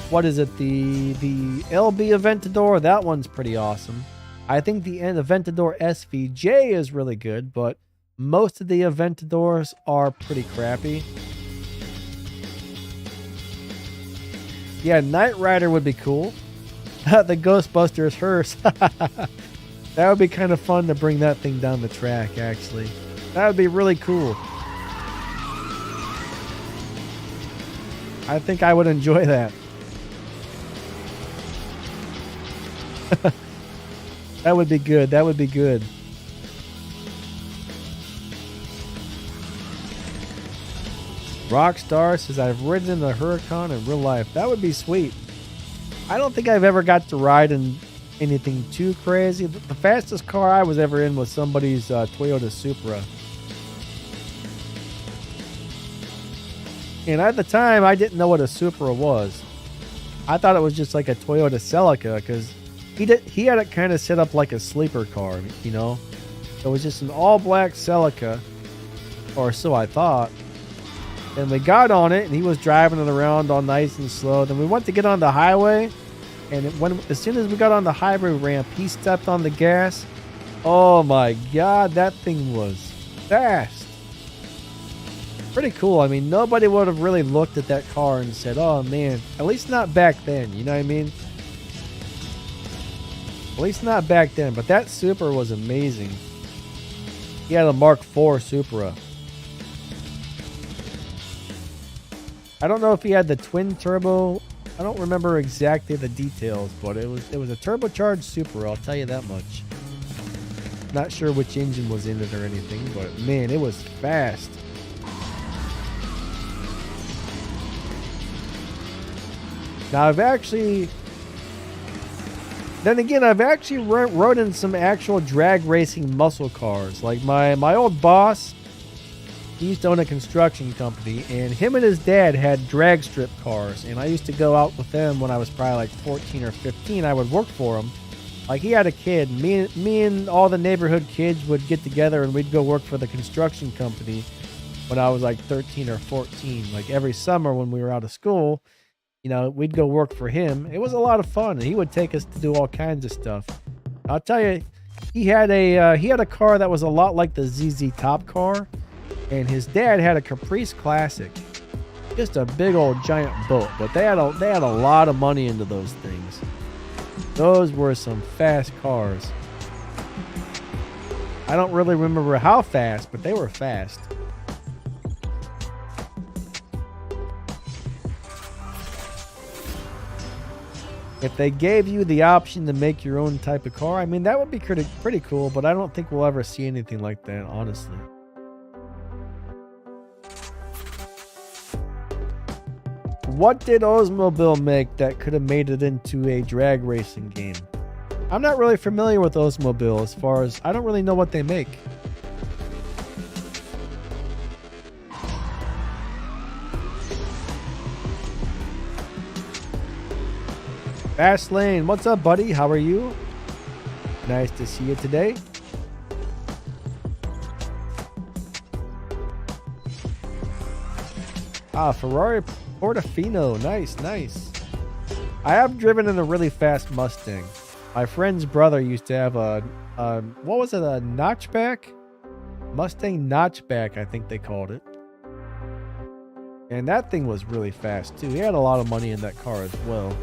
Speaker 1: What is it? The LB Aventador, that one's pretty awesome. I think the Aventador SVJ is really good, but most of the Aventadors are pretty crappy. Yeah, Knight Rider would be cool. The Ghostbusters hearse. That would be kind of fun to bring that thing down the track, actually. That would be really cool. I think I would enjoy that. That would be good. That would be good. Rockstar says, I've ridden in the Huracan in real life. That would be sweet. I don't think I've ever got to ride in anything too crazy. The fastest car I was ever in was somebody's Toyota Supra. And at the time, I didn't know what a Supra was. I thought it was just like a Toyota Celica because he had it kind of set up like a sleeper car, you know? It was just an all-black Celica, or so I thought. And we got on it, and he was driving it around all nice and slow. Then we went to get on the highway, and as soon as we got on the highway ramp, he stepped on the gas. Oh my God, that thing was fast. Pretty cool. I mean, nobody would have really looked at that car and said, oh man, at least not back then, you know what I mean? At least not back then, but that Supra was amazing. He had a Mark IV Supra. I don't know if he had the twin turbo. I don't remember exactly the details, but it was a turbocharged Supra, I'll tell you that much. Not sure which engine was in it or anything, but man, it was fast. Now I've actually rode in some actual drag racing muscle cars. Like my old boss, he used to own a construction company, and him and his dad had drag strip cars, and I used to go out with them when I was probably like 14 or 15. I would work for him. Like, he had a kid. Me and all the neighborhood kids would get together, and we'd go work for the construction company when I was like 13 or 14. Like, every summer when we were out of school, you know, we'd go work for him. It was a lot of fun, and he would take us to do all kinds of stuff. I'll tell you, he had a car that was a lot like the ZZ Top car. And his dad had a Caprice Classic, just a big old giant boat. But they had a lot of money into those things. Those were some fast cars. I don't really remember how fast, but they were fast. If they gave you the option to make your own type of car, I mean, that would be pretty cool. But I don't think we'll ever see anything like that, honestly. What did Oldsmobile make that could have made it into a drag racing game? I'm not really familiar with Oldsmobile as far as I don't really know what they make. Fastlane, what's up, buddy? How are you? Nice to see you today. Ferrari Portofino. Nice, nice. I have driven in a really fast Mustang. My friend's brother used to have a what was it, a notchback? Mustang notchback, I think they called it. And that thing was really fast too. He had a lot of money in that car as well.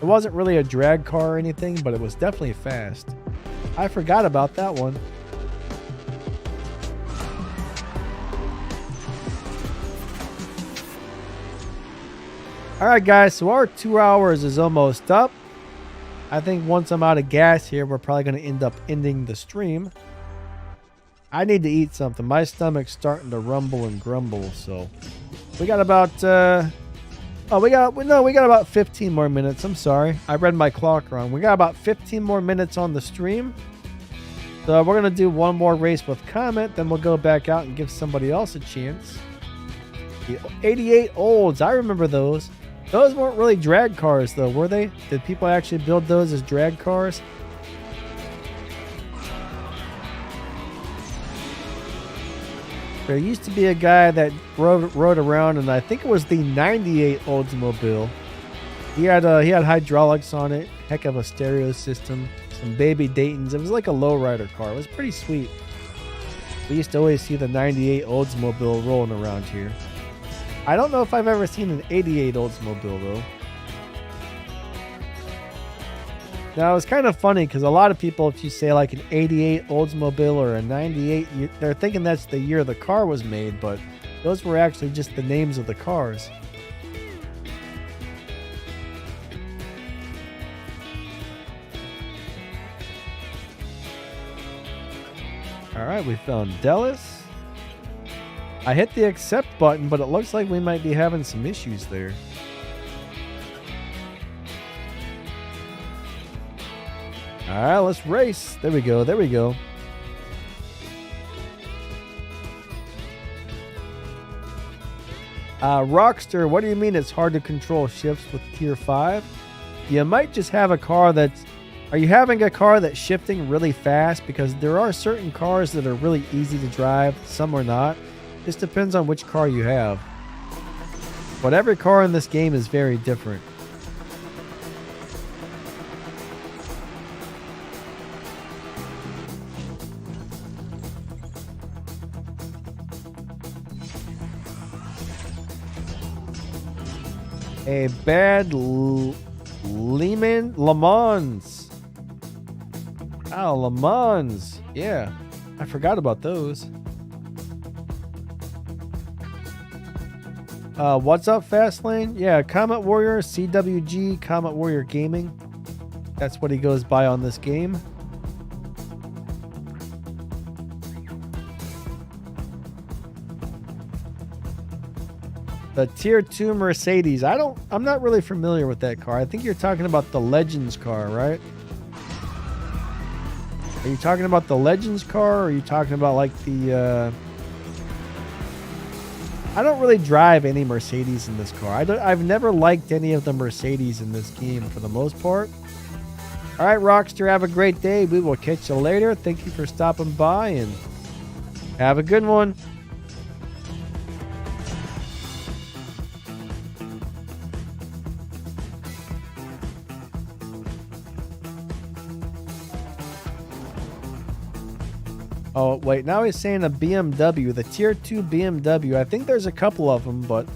Speaker 1: It wasn't really a drag car or anything, but it was definitely fast. I forgot about that one. Alright guys, so our 2 hours is almost up. I think once I'm out of gas here, we're probably going to end up ending the stream. I need to eat something. My stomach's starting to rumble and grumble, so we got about we got about 15 more minutes. I'm sorry. I read my clock wrong. We got about 15 more minutes on the stream. So we're going to do one more race with comment, then we'll go back out and give somebody else a chance. The 88 olds, I remember those. Those weren't really drag cars though, were they? Did people actually build those as drag cars? There used to be a guy that rode around, and I think it was the 98 Oldsmobile. He had hydraulics on it, heck of a stereo system, some baby Daytons. It was like a lowrider car. It was pretty sweet. We used to always see the 98 Oldsmobile rolling around here. I don't know if I've ever seen an 88 Oldsmobile though. Now it's kind of funny because a lot of people, if you say like an 88 Oldsmobile or a 98, they're thinking that's the year the car was made, but those were actually just the names of the cars. Alright, we found Dallas. I hit the accept button, but it looks like we might be having some issues there. Alright, let's race. There we go. There we go. Rockster, what do you mean it's hard to control shifts with Tier 5? You might just have a car that's... Are you having a car that's shifting really fast? Because there are certain cars that are really easy to drive. Some are not. Just depends on which car you have. But every car in this game is very different. A bad Le Mans. Oh, Le Mans. Yeah, I forgot about those. What's up, Fastlane? Yeah, Comet Warrior, CWG, Comet Warrior Gaming. That's what he goes by on this game. The Tier 2 Mercedes. I'm not really familiar with that car. I think you're talking about the Legends car, right? Are you talking about the Legends car, or are you talking about like the I don't really drive any Mercedes in this car. I've never liked any of the Mercedes in this game for the most part. All right, Rockster, have a great day. We will catch you later. Thank you for stopping by, and have a good one. Oh, wait, now he's saying a BMW, the Tier 2 BMW. I think there's a couple of them, but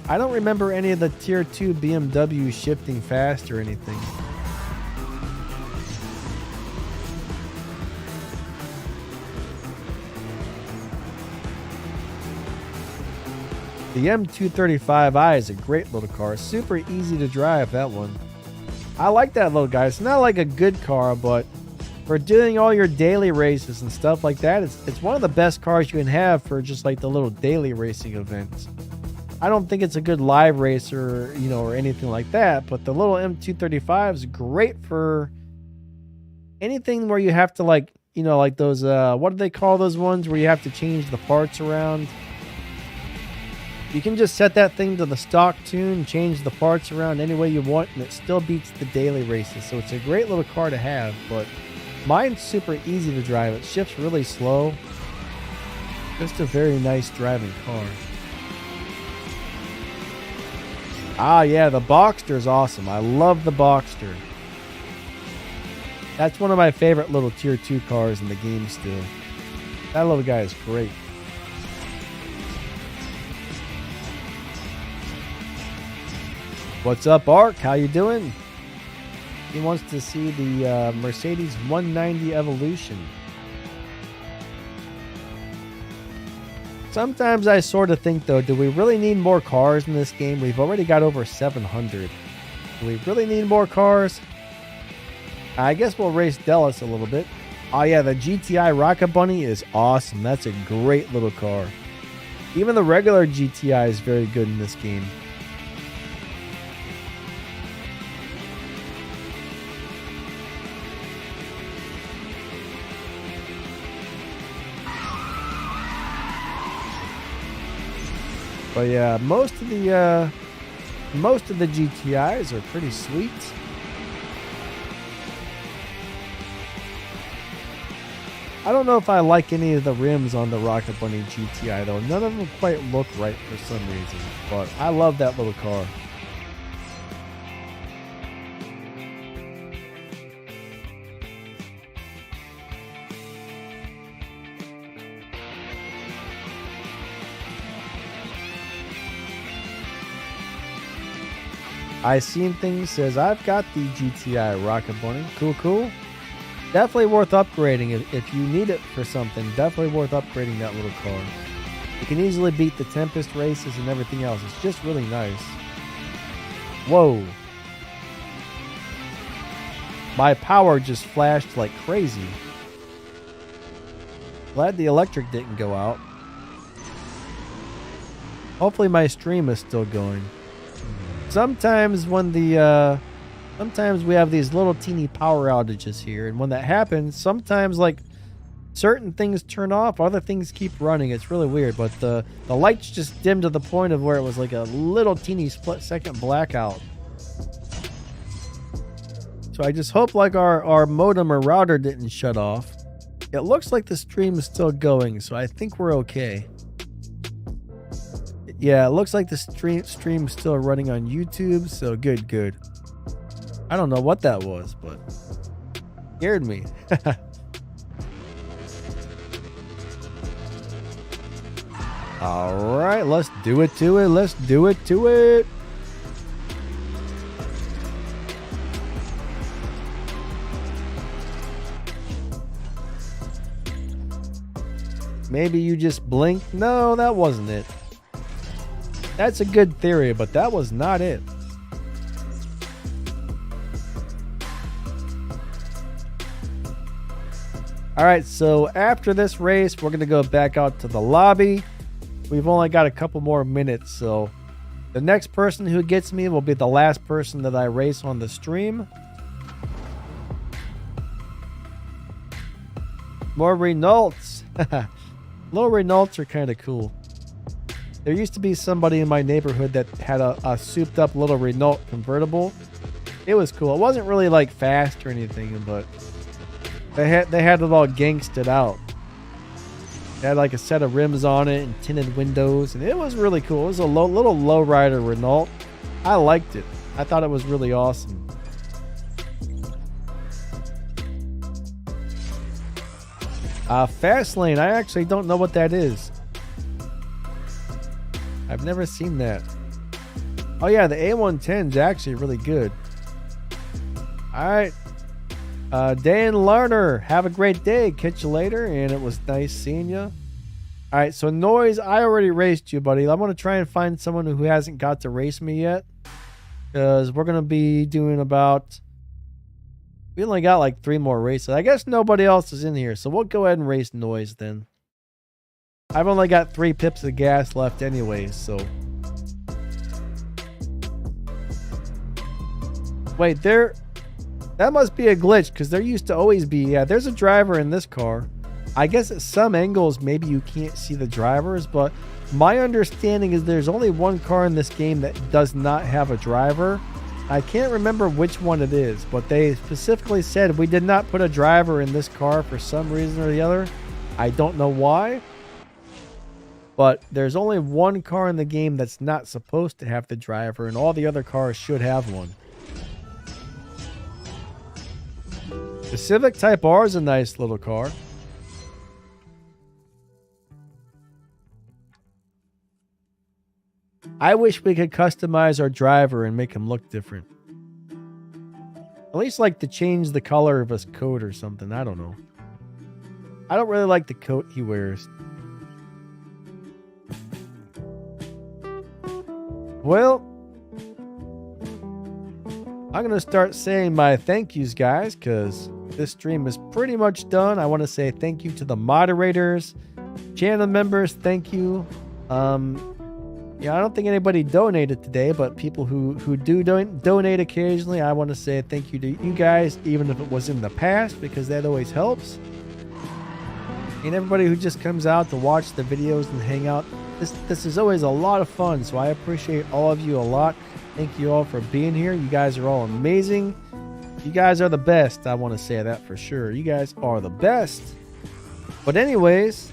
Speaker 1: I don't remember any of the Tier 2 BMW shifting fast or anything. The M235i is a great little car. Super easy to drive, that one. I like that little guy. It's not like a good car, but for doing all your daily races and stuff like that, it's one of the best cars you can have for just like the little daily racing events. I don't think it's a good live racer, you know, or anything like that, but the little M235 is great for anything where you have to, like, you know, like those, what do they call those ones where you have to change the parts around? You can just set that thing to the stock tune, change the parts around any way you want, and it still beats the daily races. So it's a great little car to have, but mine's super easy to drive. It shifts really slow. Just a very nice driving car. Ah, yeah, the Boxster's awesome. I love the Boxster. That's one of my favorite little tier 2 cars in the game still. That little guy is great. What's up, Ark? How you doing? He wants to see the Mercedes 190 Evolution. Sometimes I sort of think, though, do we really need more cars in this game? We've already got over 700. Do we really need more cars? I guess we'll race Dallas a little bit. Oh, yeah, the GTI Rocket Bunny is awesome. That's a great little car. Even the regular GTI is very good in this game. But yeah, most of the GTIs are pretty sweet. I don't know if I like any of the rims on the Rocket Bunny GTI though. None of them quite look right for some reason. But I love that little car. I Seen Things says, I've got the GTI Rocket Bunny. Cool, cool. Definitely worth upgrading. If you need it for something, definitely worth upgrading that little car. You can easily beat the Tempest races and everything else. It's just really nice. Whoa. My power just flashed like crazy. Glad the electric didn't go out. Hopefully my stream is still going. Sometimes when sometimes we have these little teeny power outages here, and when that happens, sometimes like certain things turn off, other things keep running. It's really weird, but the lights just dimmed to the point of where it was like a little teeny split-second blackout. So I just hope like our modem or router didn't shut off. It looks like the stream is still going, so I think we're okay. Yeah, it looks like the stream's still running on YouTube, so good. I don't know what that was, but scared me. All right, let's do it to it. Let's do it to it. Maybe you just blinked. No, that wasn't it. That's a good theory, but that was not it. All right, so after this race, we're going to go back out to the lobby. We've only got a couple more minutes, so the next person who gets me will be the last person that I race on the stream. More Renaults. Little Renaults are kind of cool. There used to be somebody in my neighborhood that had a souped up little Renault convertible. It was cool. It wasn't really like fast or anything, but they had it all gangsted out. It had like a set of rims on it and tinted windows, and it was really cool. It was a little lowrider Renault. I liked it. I thought it was really awesome. Fast lane. I actually don't know what that is. I've never seen that. Oh yeah, the A110 is actually really good. All right. Dan Lerner, have a great day. Catch you later, and it was nice seeing you. All right, so Noise, I already raced you, buddy. I'm going to try and find someone who hasn't got to race me yet, because we're going to be doing about... We only got like 3 more races. I guess nobody else is in here, so we'll go ahead and race Noise then. I've only got 3 pips of gas left anyways, so... Wait, that must be a glitch, because there used to always be... Yeah, there's a driver in this car. I guess at some angles, maybe you can't see the drivers, but my understanding is there's only one car in this game that does not have a driver. I can't remember which one it is, but they specifically said we did not put a driver in this car for some reason or the other. I don't know why. But there's only one car in the game that's not supposed to have the driver, and all the other cars should have one. The Civic Type R is a nice little car. I wish we could customize our driver and make him look different. At least like to change the color of his coat or something. I don't know. I don't really like the coat he wears. Well, I'm going to start saying my thank yous, guys, because this stream is pretty much done. I want to say thank you to the moderators, channel members. Thank you. Yeah, I don't think anybody donated today, but people who do donate occasionally, I want to say thank you to you guys, even if it was in the past, because that always helps. And everybody who just comes out to watch the videos and hang out, this is always a lot of fun, so I appreciate all of you a lot. Thank you all for being here. You guys are all amazing. You guys are the best. I want to say that for sure. You guys are the best. But anyways,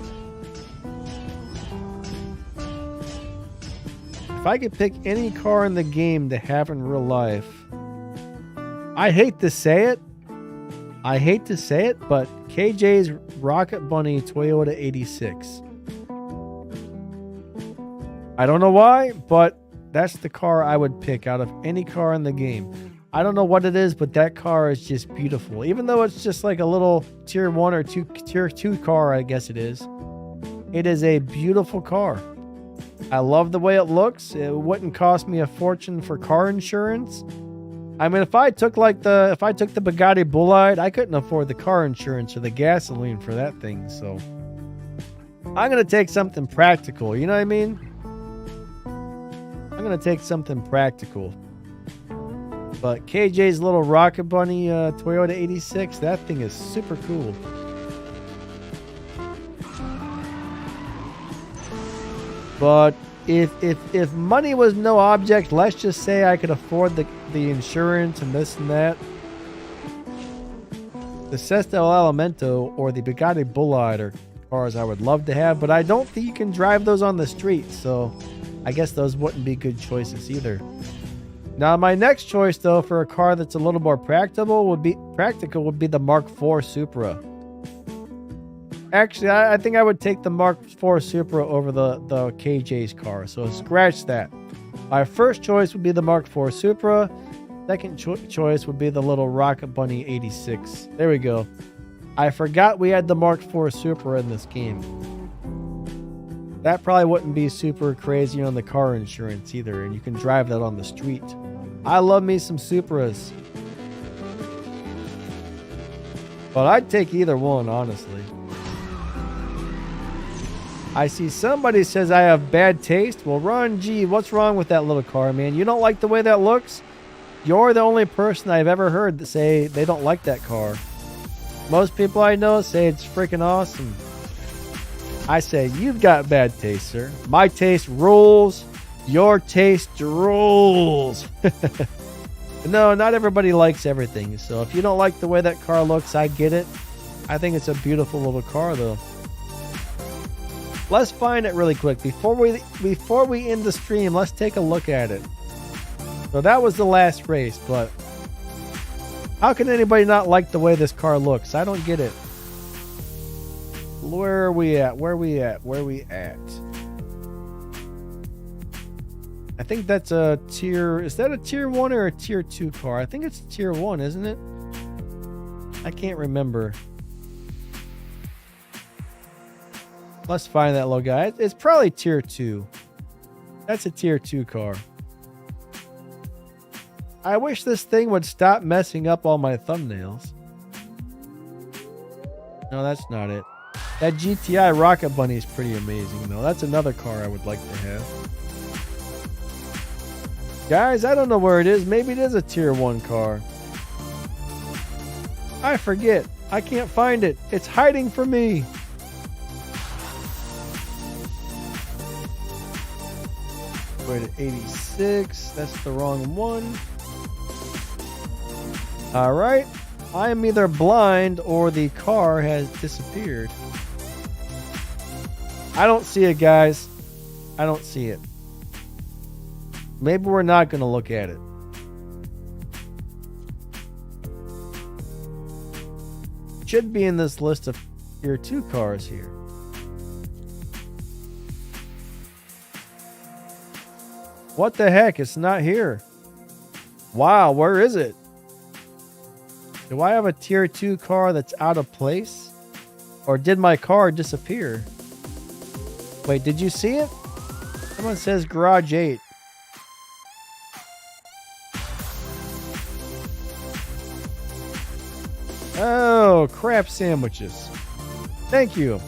Speaker 1: if I could pick any car in the game to have in real life, I hate to say it, but KJ's Rocket Bunny Toyota 86. I don't know why, but that's the car I would pick out of any car in the game. I don't know what it is, but that car is just beautiful. Even though it's just like a little tier 1 or tier 2 car, I guess it is. It is a beautiful car. I love the way it looks. It wouldn't cost me a fortune for car insurance. I mean, if I took the Bugatti Bullite, I couldn't afford the car insurance or the gasoline for that thing. So I'm going to take something practical. You know what I mean? I'm going to take something practical. But KJ's little Rocket Bunny Toyota 86, that thing is super cool. But if money was no object, let's just say I could afford the insurance and this and that. The Sesto Elemento or the Bugatti Bullite are cars I would love to have, but I don't think you can drive those on the street, so I guess those wouldn't be good choices either. Now, my next choice, though, for a car that's a little more practical would be the Mark IV Supra. Actually, I think I would take the Mark IV Supra over the KJ's car, so scratch that. My first choice would be the Mark IV Supra. Second choice would be the little Rocket Bunny 86. There we go. I forgot we had the Mark IV Supra in this game. That probably wouldn't be super crazy on the car insurance either, and you can drive that on the street. I love me some Supras. But I'd take either one, honestly. I see somebody says I have bad taste. Well, Ron G, what's wrong with that little car, man? You don't like the way that looks? You're the only person I've ever heard that say they don't like that car. Most people I know say it's freaking awesome. I say, you've got bad taste, sir. My taste rules. Your taste rules. No, not everybody likes everything. So if you don't like the way that car looks, I get it. I think it's a beautiful little car, though. Let's find it really quick. Before we end the stream, let's take a look at it. So that was the last race, but how can anybody not like the way this car looks? I don't get it. Where are we at? Where are we at? Where are we at? I think that's a tier... Is that a tier 1 or a tier 2 car? I think it's tier 1, isn't it? I can't remember. Let's find that little guy. It's probably tier 2. That's a tier 2 car. I wish this thing would stop messing up all my thumbnails. No, that's not it. That GTI Rocket Bunny is pretty amazing, though. That's another car I would like to have. Guys, I don't know where it is. Maybe it is a tier 1 car. I forget. I can't find it. It's hiding from me. Wait, 86. That's the wrong one. All right. I am either blind or the car has disappeared. I don't see it, guys. I don't see it. Maybe we're not going to look at it. Should be in this list of tier 2 cars here. What the heck? It's not here. Wow, where is it? Do I have a tier 2 car that's out of place? Or did my car disappear? Wait, did you see it? Someone says Garage 8. Oh, crap sandwiches. Thank you.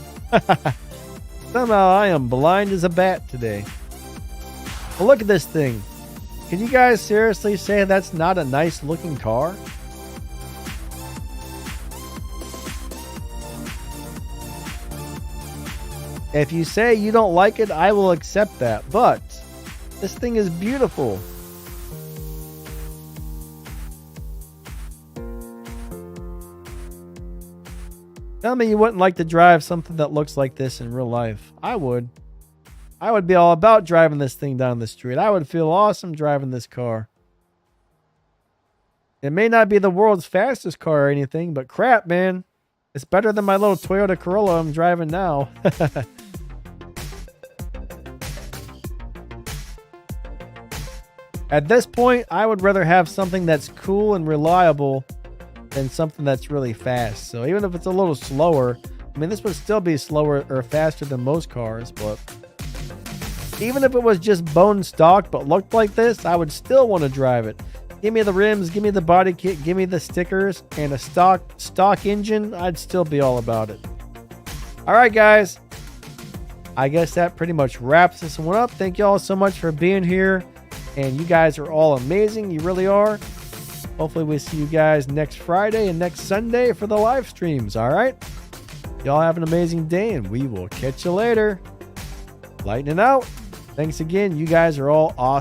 Speaker 1: Somehow I am blind as a bat today. Well, look at this thing. Can you guys seriously say that's not a nice looking car? If you say you don't like it, I will accept that. But this thing is beautiful. Tell me you wouldn't like to drive something that looks like this in real life. I would. I would be all about driving this thing down the street. I would feel awesome driving this car. It may not be the world's fastest car or anything, but crap, man. It's better than my little Toyota Corolla I'm driving now. At this point, I would rather have something that's cool and reliable than something that's really fast. So even if it's a little slower, I mean, this would still be slower or faster than most cars, but even if it was just bone stock but looked like this, I would still want to drive it. Give me the rims, give me the body kit, give me the stickers, and a stock engine, I'd still be all about it. All right, guys. I guess that pretty much wraps this one up. Thank you all so much for being here. And you guys are all amazing. You really are. Hopefully we see you guys next Friday and next Sunday for the live streams. All right. Y'all have an amazing day, and we will catch you later. Lightning out. Thanks again. You guys are all awesome.